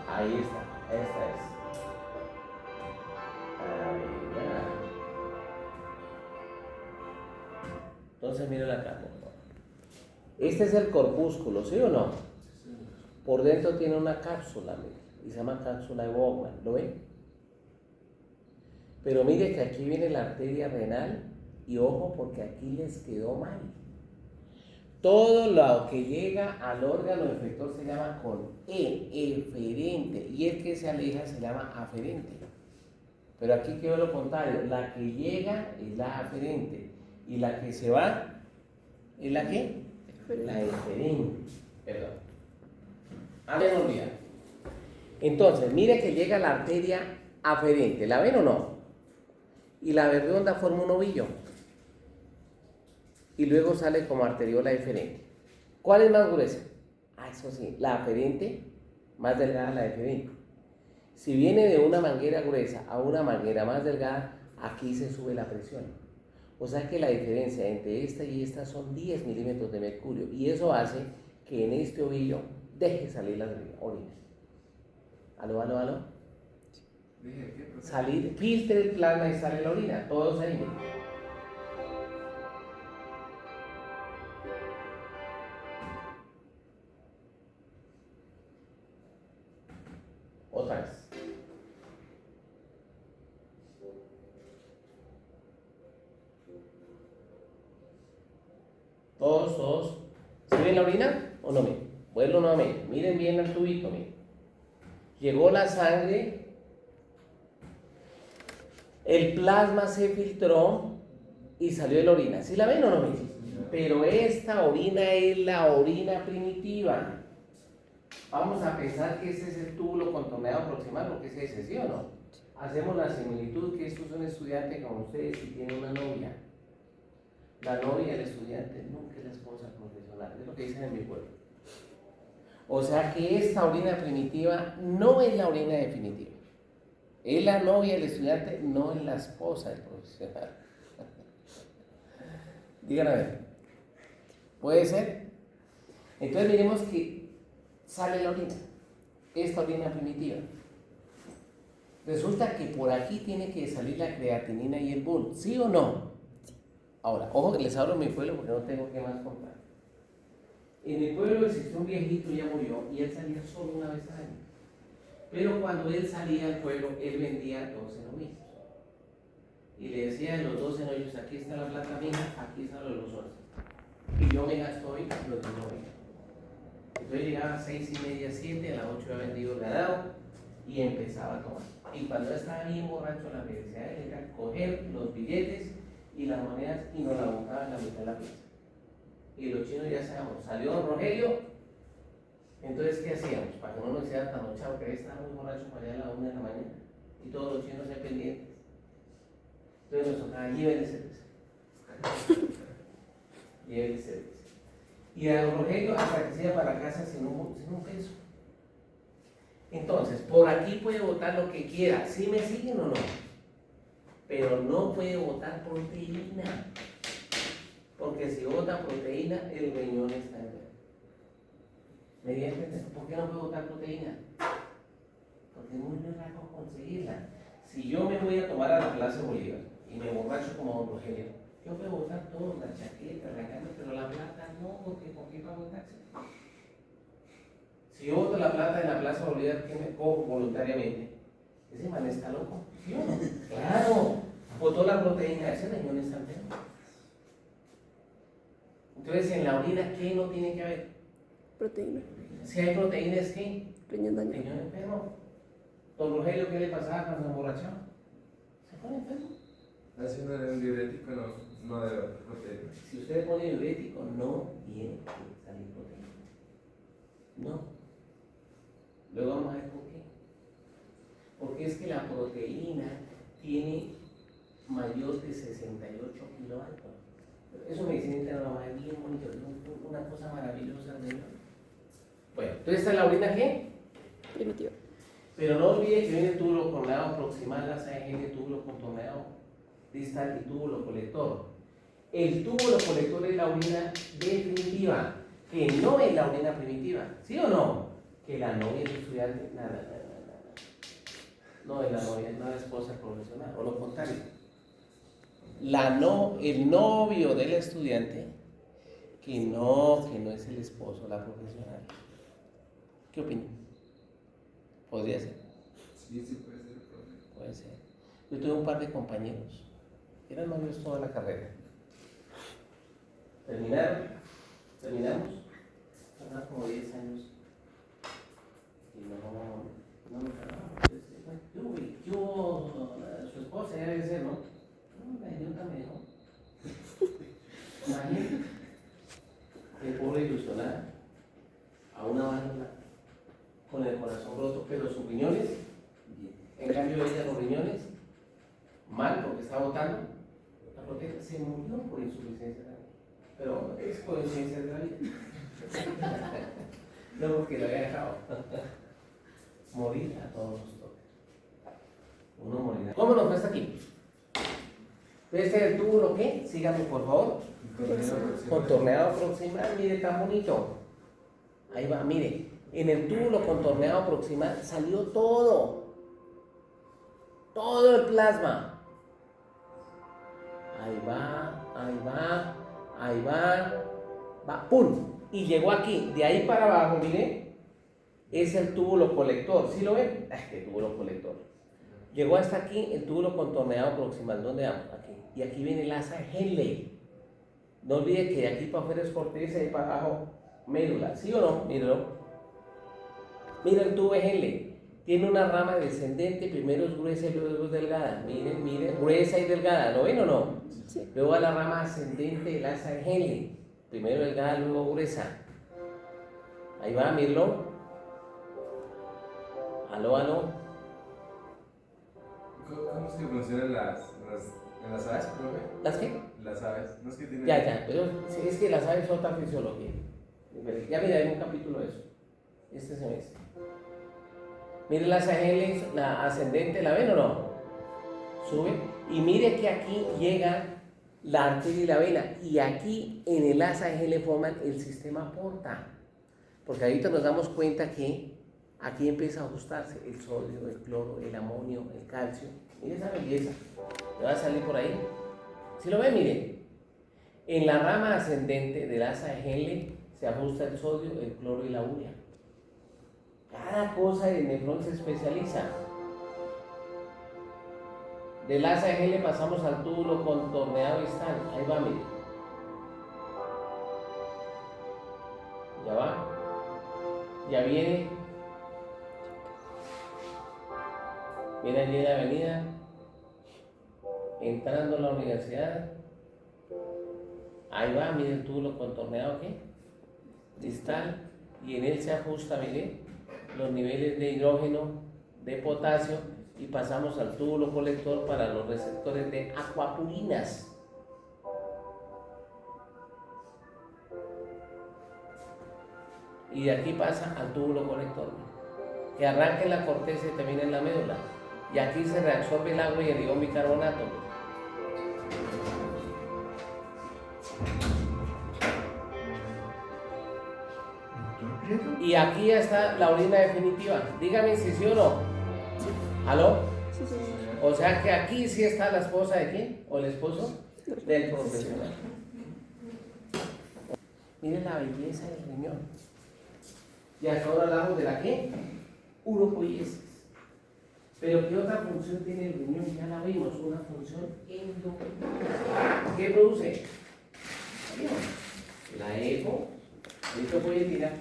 Ahí está, esta es. Ahí ya. Entonces mire la cápsula. Este es el corpúsculo, ¿sí o no? Por dentro tiene una cápsula, mire, y se llama cápsula de Bowman, ¿lo ven? Pero mire que aquí viene la arteria renal y ojo porque aquí les quedó mal. Todo lo que llega al órgano efector se llama con eferente y el que se aleja se llama aferente. Pero aquí quedó lo contrario, la que llega es la aferente y la que se va es la que la eferente. Perdón. Antes no olvidar. Entonces, mire que llega la arteria aferente, ¿la ven o no? Y la redonda forma un ovillo. Y luego sale como arteriola eferente. ¿Cuál es más gruesa? Ah, eso sí, la aferente, más delgada la eferente. Si viene de una manguera gruesa a una manguera más delgada, aquí se sube la presión. O sea que la diferencia entre esta y esta son 10 milímetros de mercurio. Y eso hace que en este ovillo deje salir las orinas. ¿Aló? Salir, filtre el plasma y sale la orina. Todos ahí. Otra vez. Todos. ¿Sí ven la orina o no ven? Vuelvo nuevamente. Miren bien el tubito, miren. Llegó la sangre, el plasma se filtró y salió de la orina. ¿Sí la ven o no ven? Pero esta orina es la orina primitiva. Vamos a pensar que ese es el túbulo contorneado proximal, porque es ese, ¿sí o no? Hacemos la similitud que esto es un estudiante como ustedes y tiene una novia. La novia del estudiante nunca es la esposa profesional, es lo que dicen en mi pueblo. O sea que esta orina primitiva no es la orina definitiva. Es la novia del estudiante, no es la esposa del profesional. Digan a ver. ¿Puede ser? Entonces miremos que sale la orina. Esta orina primitiva. Resulta que por aquí tiene que salir la creatinina y el bull, ¿sí o no? Ahora, ojo que les hablo en mi pueblo porque no tengo que más contar. En mi pueblo existió un viejito, ya murió, y él salía solo una vez al año. Pero cuando él salía al pueblo, él vendía 12 novillos. Y le decía de los 12 novillos, aquí está la plata mía, aquí están los 11. Y yo me gasto hoy los 9. Entonces llegaba a 6:30, 7, a las 8 había vendido el ganado y empezaba a tomar. Y cuando estaba bien borracho, la necesidad de él era coger los billetes y las monedas y nos la botaban en la mitad de la pieza. Y los chinos ya sabemos, salió don Rogelio, entonces ¿qué hacíamos? Para que no nos hiciera tan ochado, que estaba muy borracho para allá a la 1 de la mañana y todos los chinos ahí pendientes. Entonces nos tocaba, llévenle cerveza. Llévenle cerveza. Y a don Rogelio hasta que se iba para casa sin un peso. Entonces, por aquí puede votar lo que quiera, ¿sí me siguen o no? Pero no puede votar proteína. Porque si vota proteína, el riñón está enfermo. ¿Me di a entender? ¿Por qué no puede votar proteína? Porque es muy raro conseguirla. Si yo me voy a tomar a la Plaza Bolívar y me borracho como don Rogelio, yo puedo votar todo, la chaqueta, la cama, pero la plata no, porque ¿por qué va a votarse? Si yo voto la plata en la Plaza Bolívar, ¿qué me cojo voluntariamente? Ese man está loco, ¿sí o no? Claro, votó la proteína, ese riñón está enfermo. Entonces, en la orina, ¿qué no tiene que haber? Proteína. Si hay proteínas, ¿qué? Riñón dañado. Riñón enfermo. Don Rogelio, ¿qué le pasaba cuando se emborrachaba? Se pone enfermo. Así un diurético no debe haber proteína. Si usted le pone diurético, no tiene que salir proteína. No. Luego vamos a ver por qué. Porque es que la proteína tiene mayor de 68 kiloalfa. Eso medicina interna va bien bonito, es una cosa maravillosa, señor. Bueno, entonces esta es la orina ¿qué? Primitiva. Pero no olvide que viene el túbulo contorneado proximal, la AGN, túbulo contorneado distal y túbulo colector. El túbulo colector es la orina definitiva, que no es la orina primitiva, ¿sí o no? Que la novia es estudiante, nada. No es la novia, es la esposa profesional, o lo contrario. El novio del estudiante, que no es el esposo, la profesional. ¿Qué opinan? ¿Podría ser? Sí, puede ser, profe. Puede ser. Yo tuve un par de compañeros, eran novios toda la carrera. Terminamos, pasaron como 10 años y no me pagaban. Yo, su esposa ya debe ser, ¿no? La idiota me dejó. Imagínate, el pobre ilusionada, a una válvula con el corazón roto, pero sus riñones, en cambio ella los riñones, mal porque está botando, la proteína se murió por insuficiencia renal. Pero es coincidencia de la vida. No porque lo había dejado. Morir a todos nos toca. Uno morirá. ¿Cómo nos fue hasta aquí? Este es el túbulo ¿qué? Síganme por favor. Contorneado proximal, mire tan bonito. Ahí va, mire. En el túbulo contorneado proximal salió todo. Todo el plasma. Ahí va, ¡pum! Y llegó aquí. De ahí para abajo, mire, es el túbulo colector. ¿Sí lo ven? ¡Qué túbulo colector! Llegó hasta aquí el túbulo contorneado proximal. ¿Dónde vamos? Aquí. Y aquí viene el asa Henle. No olvide que de aquí para afuera es corteza y para abajo médula. ¿Sí o no? Míralo. Mira el tubo de Henle. Tiene una rama descendente, primero es gruesa y luego es delgada. Miren, gruesa y delgada. ¿Lo ven o no? Sí. Luego va la rama ascendente del asa de Henle. Primero delgada, luego gruesa. Ahí va, míralo. Aló. ¿Cómo es que funcionan en las aves, profe? ¿Las qué? Las aves. No es que tienen... Ya, pero sí, es que las aves son otra fisiología. Ya miraré un capítulo de eso. Este semestre. Mire la Henle, la ascendente, ¿la ven o no? Sube. Y mire que aquí llega la arteria y la vena. Y aquí en el asa G le forman el sistema porta. Porque ahorita nos damos cuenta que aquí empieza a ajustarse el sodio, el cloro, el amonio, el calcio. Miren esa belleza. ¿Me va a salir por ahí? Si lo ven, miren. En la rama ascendente del asa de Henle se ajusta el sodio, el cloro y la urea. Cada cosa del nefrón se especializa. Del asa de Henle pasamos al túbulo contorneado distal. Ahí va, miren. Ya va. Ya viene. Viene allí en la avenida. Entrando a la universidad. Ahí va, mire el túbulo contorneado, ¿qué? Distal, y en él se ajusta, mire, los niveles de hidrógeno, de potasio, y pasamos al túbulo colector para los receptores de acuapurinas. Y de aquí pasa al túbulo colector, que arranca en la corteza y termina en la médula. Y aquí se reabsorbe el agua y el ion bicarbonato. Y aquí ya está la orina definitiva. Dígame si sí o no. ¿Aló? Sí, sí. O sea que aquí sí está la esposa de quién, o el esposo del profesional. Miren la belleza del riñón. Y hasta ahora hablamos de la qué, uropoiesis. Pero ¿qué otra función tiene el riñón? Ya la vimos, una función endocrina. ¿Qué produce? La eritropoyetina,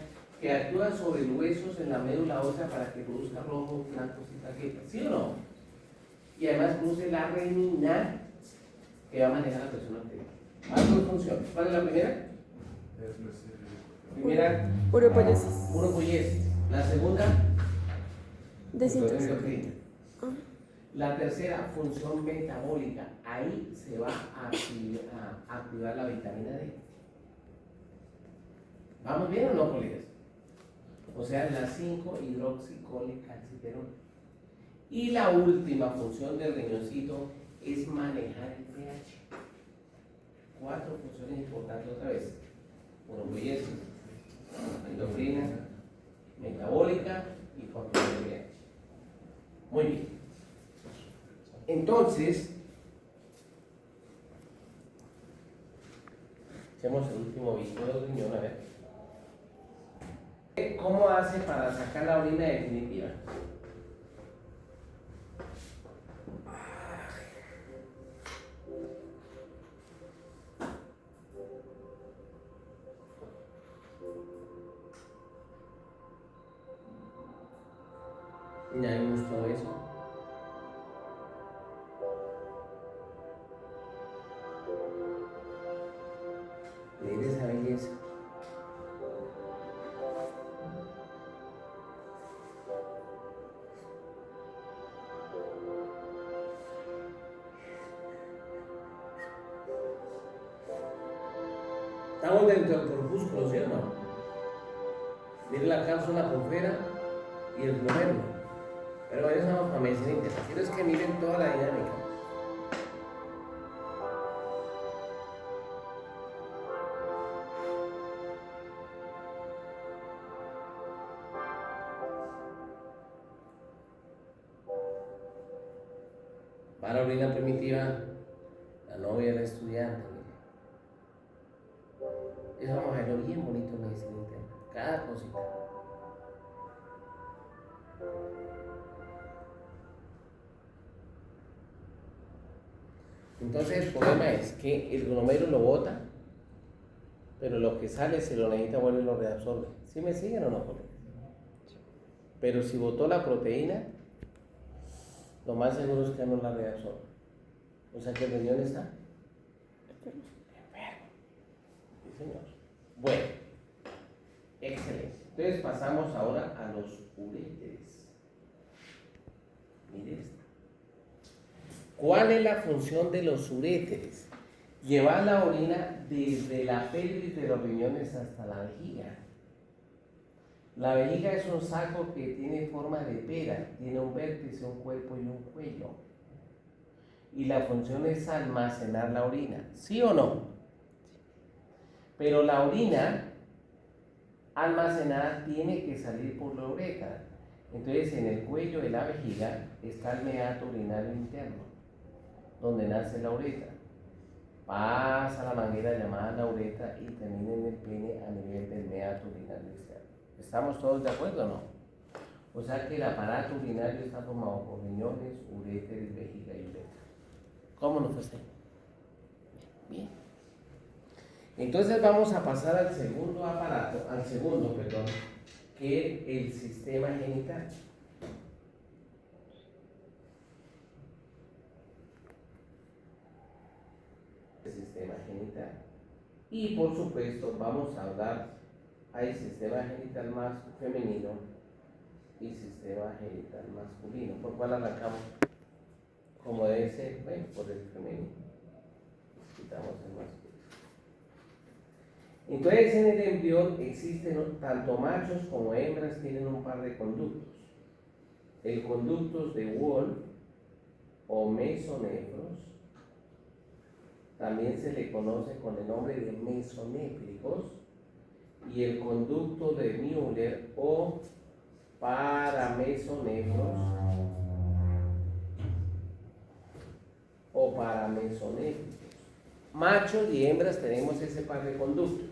que actúa sobre huesos en la médula ósea para que produzca rojos, blancos y plaquetas, ¿sí o no? Y además produce la renina, que va a manejar la presión arterial. Hay dos funciones. ¿Cuál es la primera? Primera, Uropoiesis. uropoiesis. La segunda, Desintoxicación. la tercera, función metabólica. Ahí se va a activar la vitamina D. ¿Vamos bien o no, colegas? O sea, la 5-hidroxicólicalciterol. Y la última función del riñoncito es manejar el pH. 4 funciones importantes otra vez: uropoiesis, endocrina, metabólica y control del pH. Muy bien. Entonces, hacemos el último visto del riñón, a ver. ¿Cómo hace para sacar la orina definitiva? Ya vimos todo eso. Mire esa belleza. Estamos dentro del corpúsculo, ¿sí o no? Mire la cápsula con fuera y el glomérulo. Pero eso no para medicina interna. Quiero es que miren toda la dinámica. Va la orina primitiva, la novia, la estudiante. Eso vamos a verlo bien bonito en medicina interna. Cada cosita. Entonces el problema es que el glomérulo lo bota, pero lo que sale se lo necesita vuelve y lo reabsorbe. ¿Sí me siguen o no? Pero si botó la proteína, lo más seguro es que no la reabsorbe. O sea que el riñón está enfermo. Sí, señor. Bueno, excelente. Entonces pasamos ahora a los uréteres. Mire esto. ¿Cuál es la función de los uréteres? Llevar la orina desde la pelvis de los riñones hasta la vejiga. La vejiga es un saco que tiene forma de pera, tiene un vértice, un cuerpo y un cuello. y la función es almacenar la orina, ¿sí o no? Pero la orina almacenada tiene que salir por la uretra. Entonces en el cuello de la vejiga está el meato urinario interno, donde nace la uretra. Pasa la manguera llamada la uretra y termina en el pene a nivel del meato urinario externo. ¿Estamos todos de acuerdo o no? O sea que el aparato urinario está formado por riñones, uréteres, vejiga y uretra. ¿Cómo nos fue? Bien. Entonces vamos a pasar al segundo aparato, que es el sistema genital. El sistema genital. Y por supuesto vamos a hablar, hay sistema genital más femenino y sistema genital masculino. ¿Por cuál arrancamos? Como debe ser, bueno, por el femenino. Quitamos el masculino. Entonces en el embrión existen tanto machos como hembras, tienen un par de conductos. El conductos de Wolf o mesonefros, también se le conoce con el nombre de mesonéfricos, y el conducto de Müller o paramesonefros o paramesonéfricos. Machos y hembras tenemos ese par de conductos.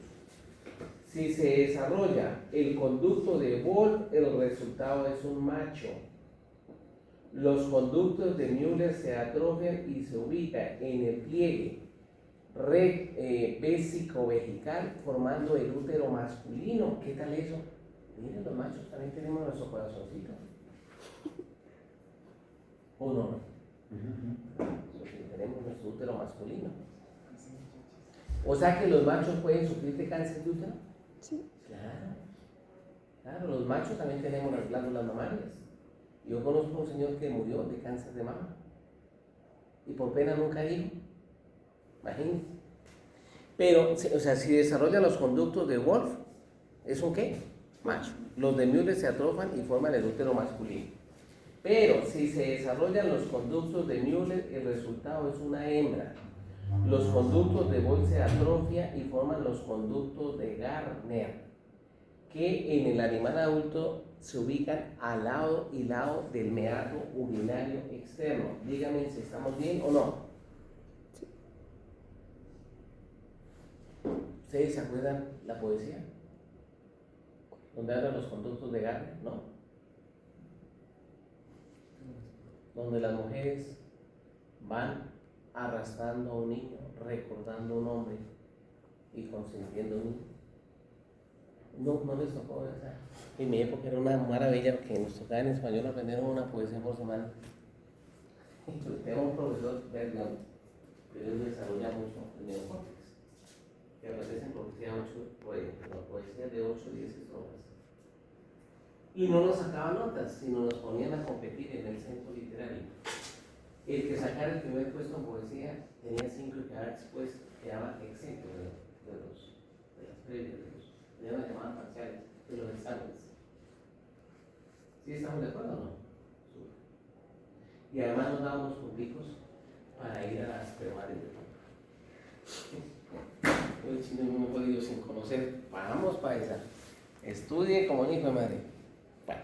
Si se desarrolla el conducto de Wolf, el resultado es un macho. Los conductos de Müller se atrofian y se ubican en el pliegue vésico-vejical formando el útero masculino. ¿Qué tal eso? Miren, los machos también tenemos nuestro corazoncito. ¿O no? Tenemos nuestro útero masculino. O sea que los machos pueden sufrir de cáncer de útero. Sí. Claro, los machos también tenemos las glándulas mamarias. Yo conozco a un señor que murió de cáncer de mama y por pena nunca dijo. Imagínense. Pero, o sea, si desarrollan los conductos de Wolf, ¿es un qué? Macho. Los de Müller se atrofian y forman el útero masculino. Pero si se desarrollan los conductos de Müller, el resultado es una hembra. Los conductos de Wolf se atrofian y forman los conductos de Gardner, que en el animal adulto se ubican al lado y lado del meato urinario externo. Díganme si estamos bien o no. Sí. ¿Ustedes se acuerdan la poesía? Donde hablan los conductos de Gardner, ¿no? Donde las mujeres van arrastrando a un niño, recordando a un hombre y consintiendo a un niño. No les tocó esa. En mi época era una maravilla porque nos tocaba en español aprender una poesía por semana. Tengo un profesor, Bergman, que él desarrolla mucho el neocórtex, que a veces en poesía de 8 o 10 estrofas. Y no nos sacaban notas, sino nos ponían a competir en el centro literario. El que sacara el primer puesto en poesía tenía 5 y quedaba exento de las previas, ya las llamaban parciales, de los exámenes. ¿Sí estamos de acuerdo o no? Y además nos dábamos públicos para ir a las primarias. Yo el chino no me he podido sin conocer. Vamos para esa. Estudie como un hijo de madre. Bueno.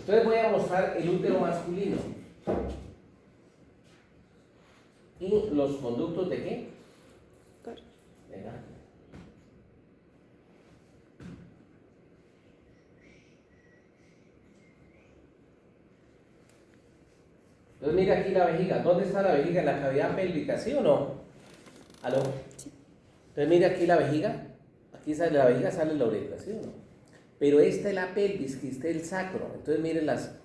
Entonces voy a mostrar el útero masculino. ¿Y los conductos de qué? Claro. De Gardner. Entonces mira aquí la vejiga. ¿Dónde está la vejiga? ¿En la cavidad pélvica? ¿Sí o no? ¿Aló? Sí. Entonces mira aquí la vejiga. Aquí sale la vejiga, sale la uretra, ¿sí o no? Pero esta es la pelvis, que está el sacro. Entonces miren las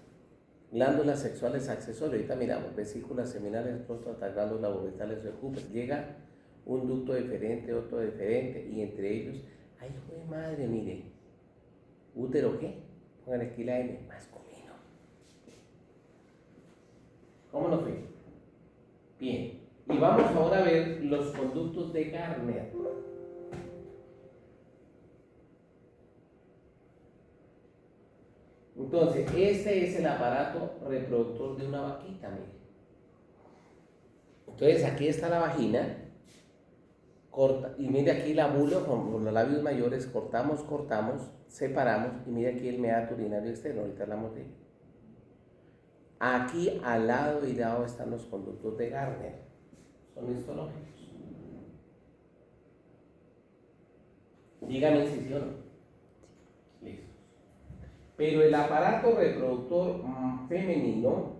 glándulas sexuales accesorias. Ahorita miramos vesículas seminales, próstata, glándulas uretrales, recuperadas. Llega un ducto deferente, otro deferente, y entre ellos, ay, hijo de madre, mire. ¿Útero qué? Pongan aquí la M, masculino. ¿Cómo nos fue? Bien. Y vamos ahora a ver los conductos de Gardner. Entonces, este es el aparato reproductor de una vaquita, mire. Entonces aquí está la vagina, corta, y mire aquí la vulva con los labios mayores, cortamos, separamos, y mire aquí el meato urinario externo, ahorita hablamos de él. Aquí al lado y lado están los conductos de Gardner, son histológicos. Dígame si sí o no. Listo. Pero el aparato reproductor femenino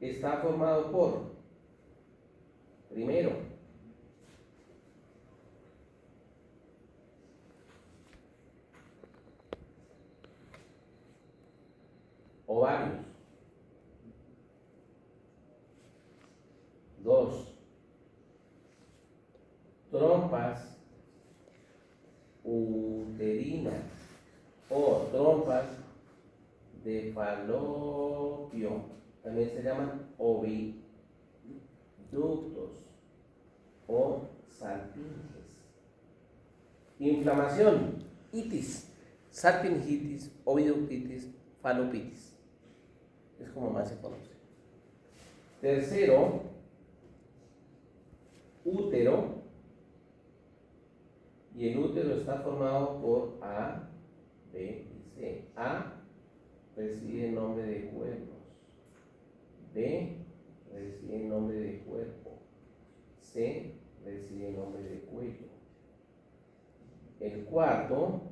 está formado por, primero, ovarios. 2, trompas uterinas o trompas de falopio, también se llaman oviductos o salpinges. Inflamación, itis, salpingitis, oviductitis, falopitis. Es como más se conoce. Tercero, útero, y el útero está formado por A, B y C. A recibe el nombre de cuernos, B recibe el nombre de cuerpo, C recibe el nombre de cuello. El cuarto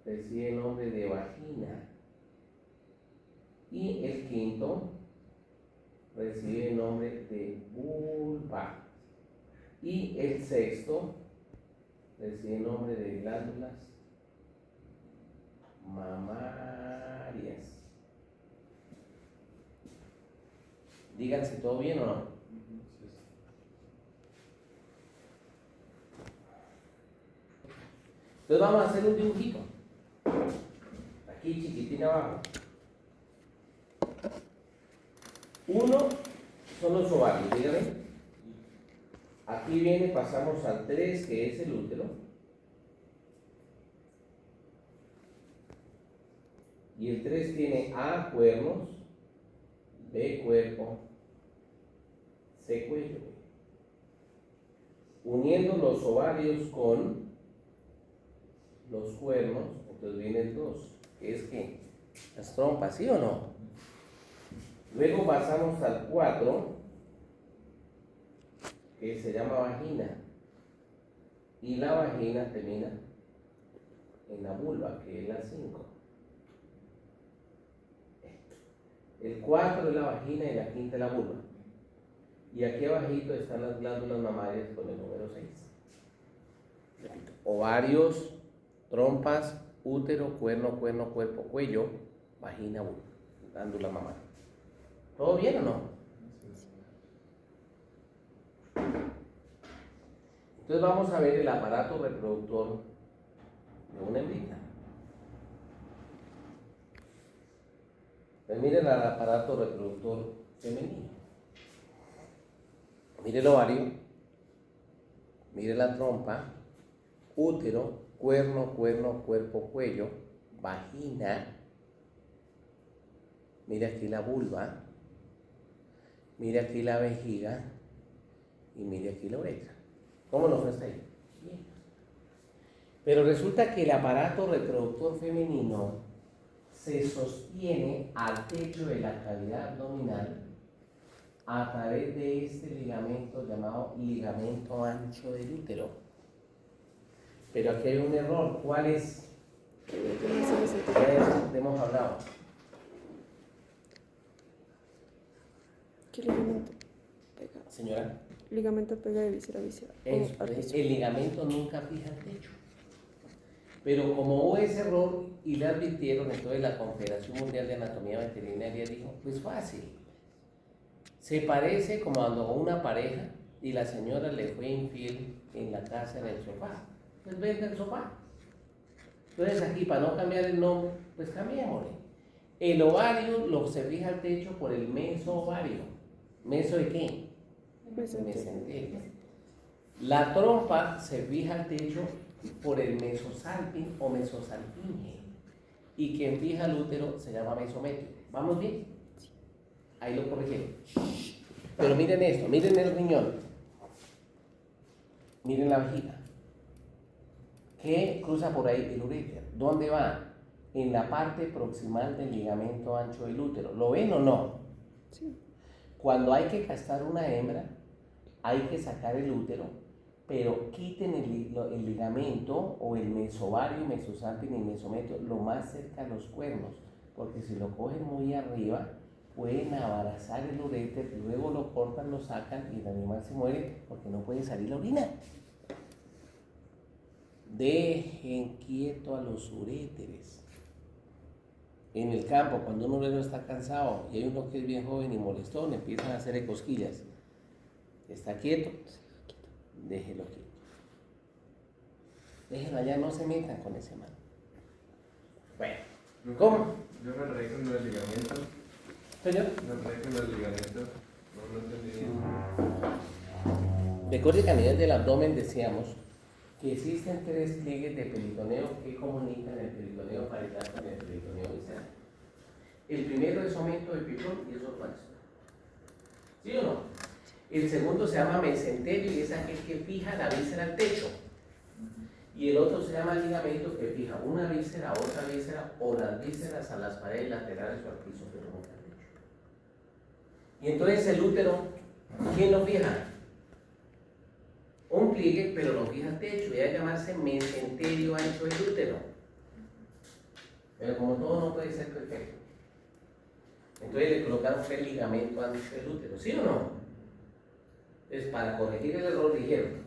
recibe el nombre de vagina y el quinto recibe el nombre de vulva. Y el sexto recibe el nombre de glándulas mamarias. Digan si todo bien o no. Entonces vamos a hacer un dibujito. Aquí chiquitín abajo. Uno son los ovarios, dígame. Aquí viene, pasamos al 3, que es el útero. Y el 3 tiene A, cuernos, B, cuerpo, C, cuello. Uniendo los ovarios con los cuernos, entonces viene el 2, que es que las trompas, ¿sí o no? Luego pasamos al 4, que se llama vagina, y la vagina termina en la vulva, que es la 5. El 4 es la vagina y la quinta es la vulva. Y aquí abajito están las glándulas mamarias con el número 6. Repito, ovarios, trompas, útero, cuerno, cuerpo, cuello, vagina, vulva, glándula mamaria. ¿Todo bien o no? Entonces vamos a ver el aparato reproductor de una hembrita. Pues miren el aparato reproductor femenino. Mire el ovario, mire la trompa, útero, cuerno, cuerpo, cuello, vagina. Mire aquí la vulva, mire aquí la vejiga y mire aquí la uretra. ¿Cómo nos fue hasta ahí? Bien. Pero resulta que el aparato reproductor femenino se sostiene al techo de la cavidad abdominal a través de este ligamento llamado ligamento ancho del útero. Pero aquí hay un error. ¿Cuál es? Ya hemos hablado. ¿Qué ligamento pega? Señora. Ligamento pega de visera a visera. Eso, el ligamento nunca fija el techo. Pero como hubo ese error y le advirtieron, entonces la Confederación Mundial de Anatomía Veterinaria dijo, pues fácil. Se parece como cuando una pareja y la señora le fue infiel en la casa, en el sofá. Pues vende el sofá. Entonces aquí, para no cambiar el nombre, pues cambiémosle. El ovario se fija al techo por el mesovario. ¿Meso de qué? Mesenterio. La trompa se fija al techo por el mesosalpin o mesosalpinge. Y quien fija el útero se llama mesometrio. ¿Vamos bien? Ahí lo corrigieron. Pero miren esto, miren el riñón, miren la vejiga. ¿Qué cruza por ahí? El uréter. ¿Dónde va? En la parte proximal del ligamento ancho del útero. ¿Lo ven o no? Sí. Cuando hay que castrar una hembra, hay que sacar el útero, pero quiten el ligamento o el mesovario, mesosalping y mesometrio lo más cerca a los cuernos, porque si lo cogen muy arriba, pueden abrazar el uréter, luego lo cortan, lo sacan y el animal se muere porque no puede salir la orina. Dejen quieto a los uréteres. En el campo, cuando un obrero está cansado y hay uno que es bien joven y molestón, empiezan a hacer cosquillas. Está quieto, déjelo quieto. Déjenlo allá, no se metan con ese man. Bueno, ¿cómo? Yo me reí con el ligamento. Señor. Me reí con el ligamento. No entendí bien. Recuerde que a nivel del abdomen decíamos que existen 3 pliegues de peritoneo que comunican el peritoneo parietal con el peritoneo visceral. El primero es aumento de pipón y eso es falso. ¿Sí o no? El segundo se llama mesenterio y es aquel que fija la víscera al techo. Y el otro se llama ligamento que fija una víscera, otra víscera o las vísceras a las paredes laterales o al piso, pero nunca al techo. Y entonces el útero, ¿quién lo fija? Un pliegue, pero lo fija al techo, y debe llamarse mesenterio ancho del útero. Pero como todo no puede ser perfecto, entonces le colocaron el ligamento ancho del útero, ¿sí o no? Entonces, para corregir el error dijeron,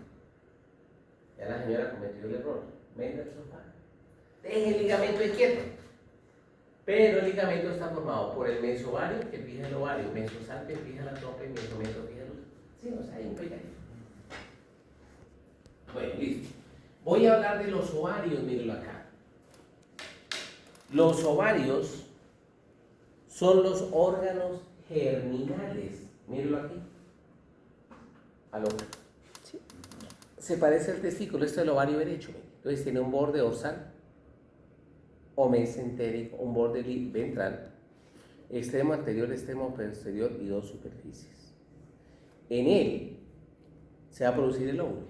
ya la señora cometió el error, venga al sofá, deje el ligamento ahí quieto. Pero el ligamento está formado por el mesovario que fija el ovario, mesosalping fija la trompa y mesometrio fija el útero. Sí, o sea, hay un pegadito. Bueno, listo. Voy a hablar de los ovarios, mírenlo acá. Los ovarios son los órganos germinales. Mírenlo aquí. ¿Aló? Sí. Se parece al testículo, esto es el ovario derecho. Entonces tiene un borde dorsal o mesentérico, un borde ventral, extremo anterior, extremo posterior y 2 superficies. En él se va a producir el óvulo,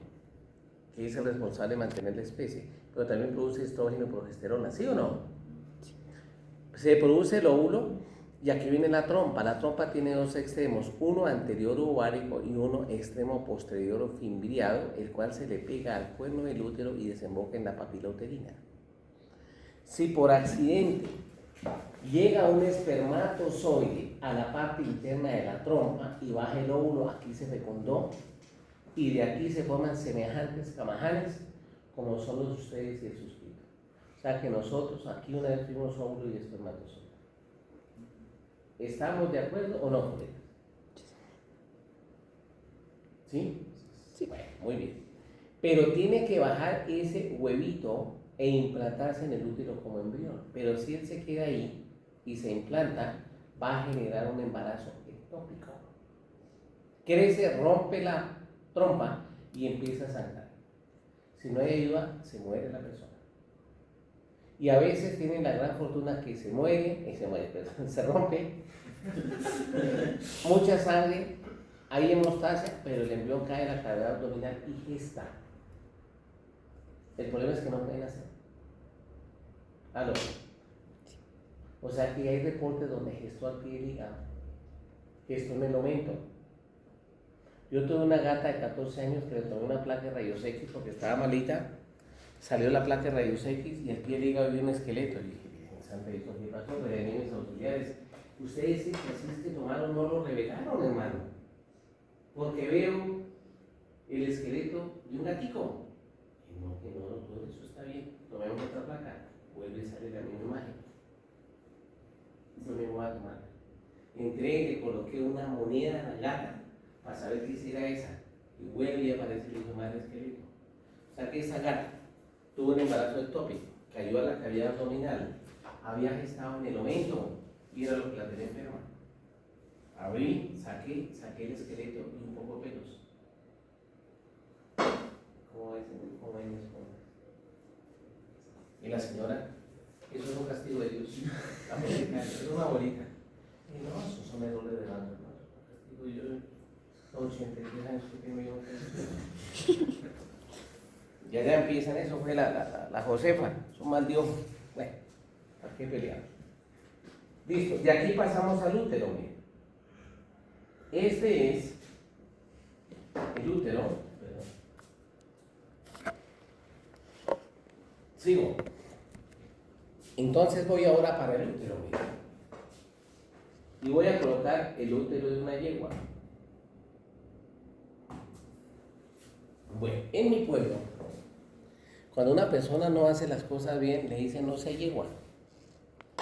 que es el responsable de mantener la especie, pero también produce estrógeno y progesterona, ¿sí o no? Sí. Se produce el óvulo y aquí viene la trompa. La trompa tiene 2 extremos, uno anterior ovárico y uno extremo posterior o fimbriado, el cual se le pega al cuerno del útero y desemboca en la papila uterina. Si por accidente llega un espermatozoide a la parte interna de la trompa y baja el óvulo, aquí se fecundó y de aquí se forman semejantes camajanes como son los de ustedes y el suscrito. O sea que nosotros aquí una vez tuvimos óvulo y espermatozoide. ¿Estamos de acuerdo o no, colegas? ¿Sí? Sí. Bueno, muy bien. Pero tiene que bajar ese huevito e implantarse en el útero como embrión. Pero si él se queda ahí y se implanta, va a generar un embarazo ectópico. Crece, rompe la trompa y empieza a sangrar. Si no hay ayuda, se muere la persona. Y a veces tienen la gran fortuna que se rompe, mucha sangre, hay hemostasia, pero el embrión cae en la cavidad abdominal y gesta. El problema es que no pueden hacer. ¿Aló? O sea que hay reportes donde gestó al pie del hígado, gestó en el momento. Yo tuve una gata de 14 años que le tomé una placa de rayos X porque estaba malita. Salió la placa de rayos X y al pie del hígado había un esqueleto. Le dije, Santa Dios, ¿qué pasó? Le dije a mis auxiliares, ustedes ese que tomaron no lo revelaron, hermano, porque veo el esqueleto de un gatico. Que no, todo eso está bien, tomemos otra placa, vuelve a salir la misma imagen. Yo me voy a tomar. Entré y le coloqué una moneda a la gata para saber qué hiciera esa, y vuelve y aparece el hijo más del esqueleto. O sea que esa gata tuvo un embarazo ectópico, cayó a la cavidad abdominal, había gestado en el momento y era lo que la tenía enferma. Abrí, saqué el esqueleto y un poco de pelos. ¿Cómo ven eso? Y la señora, eso es un castigo de Dios. La bolita, es una bolita. Y no, esos son errores de la castigo yo. 83 años que tengo yo. Ya empiezan, eso fue la Josefa, son mal de ojo. Bueno, ¿para qué peleamos? Listo, de aquí pasamos al útero, miren. Este es el útero. Sigo. Entonces voy ahora para el útero, miren. Y voy a colocar el útero de una yegua. Bueno, en mi pueblo, cuando una persona no hace las cosas bien, le dicen no sea yegua.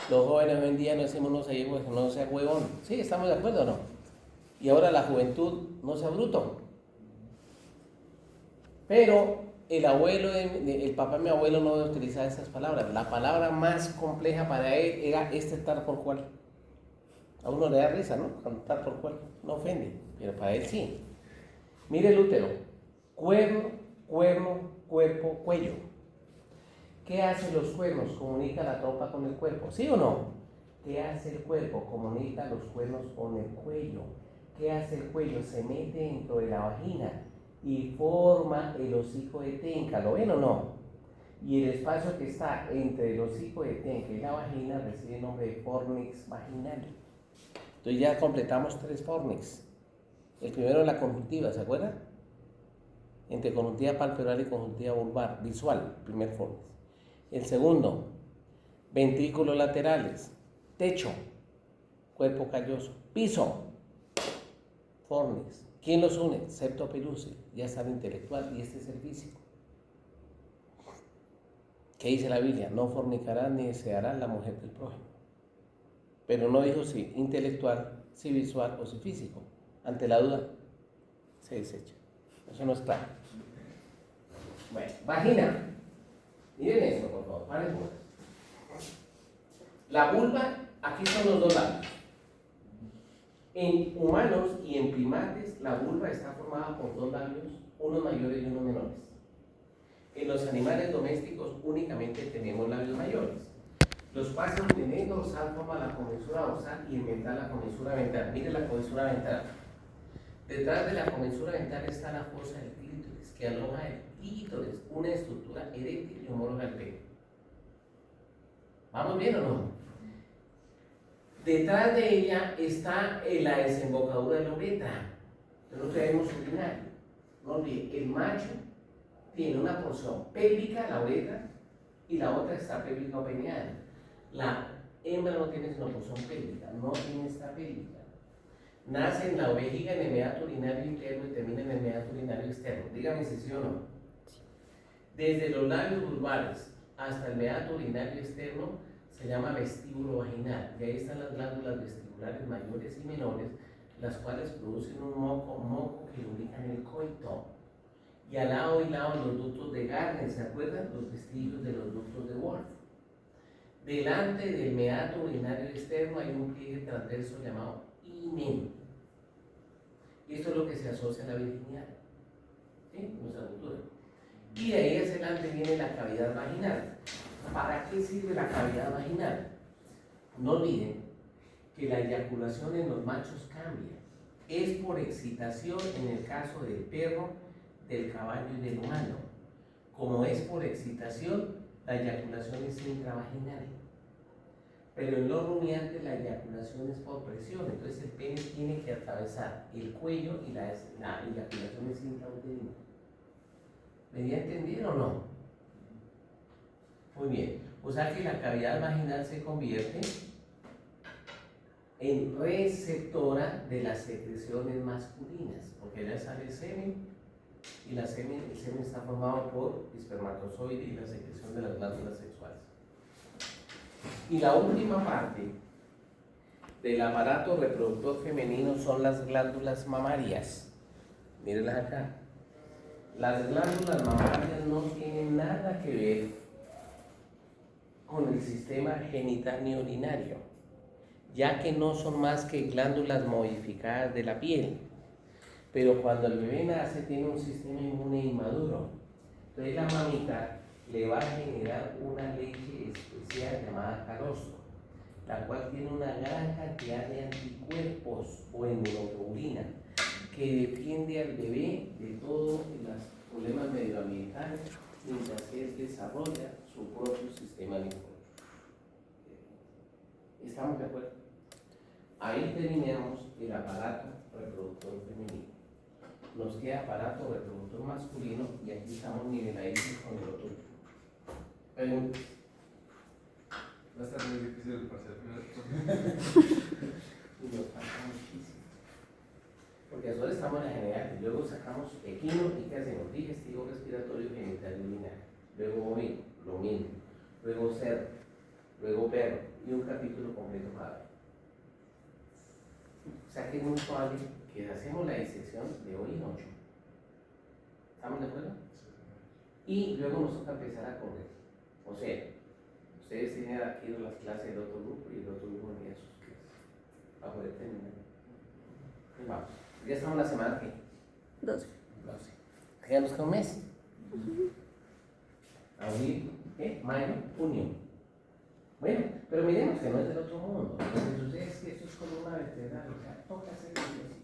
Los jóvenes hoy en día no decimos no sea yegua, sino no sea huevón. ¿Sí? ¿Estamos de acuerdo o no? Y ahora la juventud no sea bruto. Pero el abuelo, el papá de mi abuelo no utilizaba esas palabras. La palabra más compleja para él era tal por cual. A uno le da risa, ¿no? Cuando tal por cual no ofende, pero para él sí. Mire el útero: cuerno, cuerpo, cuello. ¿Qué hacen los cuernos? Comunica la trompa con el cuerpo, ¿sí o no? ¿Qué hace el cuerpo? Comunica los cuernos con el cuello. ¿Qué hace el cuello? Se mete dentro de la vagina y forma el hocico de Tenca, ¿lo ven o no? Y el espacio que está entre el hocico de Tenca y la vagina recibe el nombre de fornix vaginal. Entonces ya completamos 3 fornix. El primero es la conjuntiva, ¿se acuerdan? Entre conjuntiva palpebral y conjuntiva vulvar, visual, primer fornix. El segundo, ventrículos laterales, techo, cuerpo calloso, piso, fornix. ¿Quién los une? Septo pelúceo, ya está el intelectual y este es el físico. ¿Qué dice la Biblia? No fornicará ni deseará la mujer del prójimo. Pero no dijo si intelectual, si visual o si físico. Ante la duda, se desecha. Eso no es claro. Bueno, vagina. Miren esto, por favor, paren bolas. La vulva, aquí son los 2 lados. En humanos y en primates, la vulva está formada por 2 labios, unos mayores y unos menores. En los animales domésticos únicamente tenemos labios mayores. Los pájaros de negro dorsal forman la comensura dorsal y en ventral la comensura ventral. Miren la comensura ventral. Detrás de la comensura ventral está la fosa del clítoris, que aloja el clítoris, una estructura eréctil y homóloga al pene. ¿Vamos bien o no? Detrás de ella está la desembocadura de la uretra. Nosotros tenemos urinario. No olviden, el macho tiene una porción pélvica, la uretra, y la otra está pélvica o peneal. La hembra no tiene sino porción pélvica, no tiene esta pélvica. Nace en la vejiga en el meato urinario interno y termina en el meato urinario externo. Dígame si sí o no. Desde los labios vulvares hasta el meato urinario externo se llama vestíbulo vaginal. Y ahí están las glándulas vestibulares mayores y menores, las cuales producen un moco que lubrican el coito. Y al lado y lado los ductos de Gardner, ¿se acuerdan? Los vestigios de los ductos de Wolf. Delante del meato urinario externo hay un pliegue transverso llamado himen. Y esto es lo que se asocia a la virginidad, ¿sí? Nuestra cultura. Y de ahí hacia adelante viene la cavidad vaginal. ¿Para qué sirve la cavidad vaginal? No olviden que la eyaculación en los machos cambia. Es por excitación en el caso del perro, del caballo y del humano. Como es por excitación, la eyaculación es intravaginal. Pero en los rumiantes la eyaculación es por presión, entonces el pene tiene que atravesar el cuello y la eyaculación es intrauterina. ¿Me di a entender o no? Muy bien, o sea que la cavidad vaginal se convierte en receptora de las secreciones masculinas, porque ya sale el semen y el semen está formado por espermatozoide y la secreción de las glándulas sexuales. Y la última parte del aparato reproductor femenino son las glándulas mamarias. Mírenlas acá. Las glándulas mamarias no tienen nada que ver con el sistema genital ni urinario, ya que no son más que glándulas modificadas de la piel. Pero cuando el bebé nace tiene un sistema inmune inmaduro. Entonces la mamita le va a generar una leche especial llamada calostro, la cual tiene una gran cantidad de anticuerpos o inmunoglobulina que defiende al bebé de todos los problemas medioambientales mientras él desarrolla su propio sistema linfático. ¿Estamos de acuerdo? Ahí terminamos el aparato reproductor femenino. Nos queda aparato reproductor masculino y aquí estamos niveladitos con el otro. Preguntas. Va a estar muy difícil el parcial final. Y nos falta muchísimo. Porque nosotros estamos en la general, y luego sacamos equino y ¿qué hacemos? Digestivo, respiratorio, genital y urinario. Luego bovino, lo mismo. Luego cerdo, luego perro y un capítulo completo para ver. O sea que es muy probable que hacemos la disección de hoy en 8. ¿Estamos de acuerdo? Y luego nos toca empezar a correr. O sea, ustedes tienen aquí las clases del otro grupo y el otro grupo tiene sus clases. Para poder terminar. Y vamos. Ya estamos en la semana que 12. 12. Ya nos queda un mes. Abril, ¿qué? Mayo, junio. Bueno, pero miremos que no es del otro mundo. Lo que sucede es que esto es como una vertebral, o sea, toca hacer ejercicio.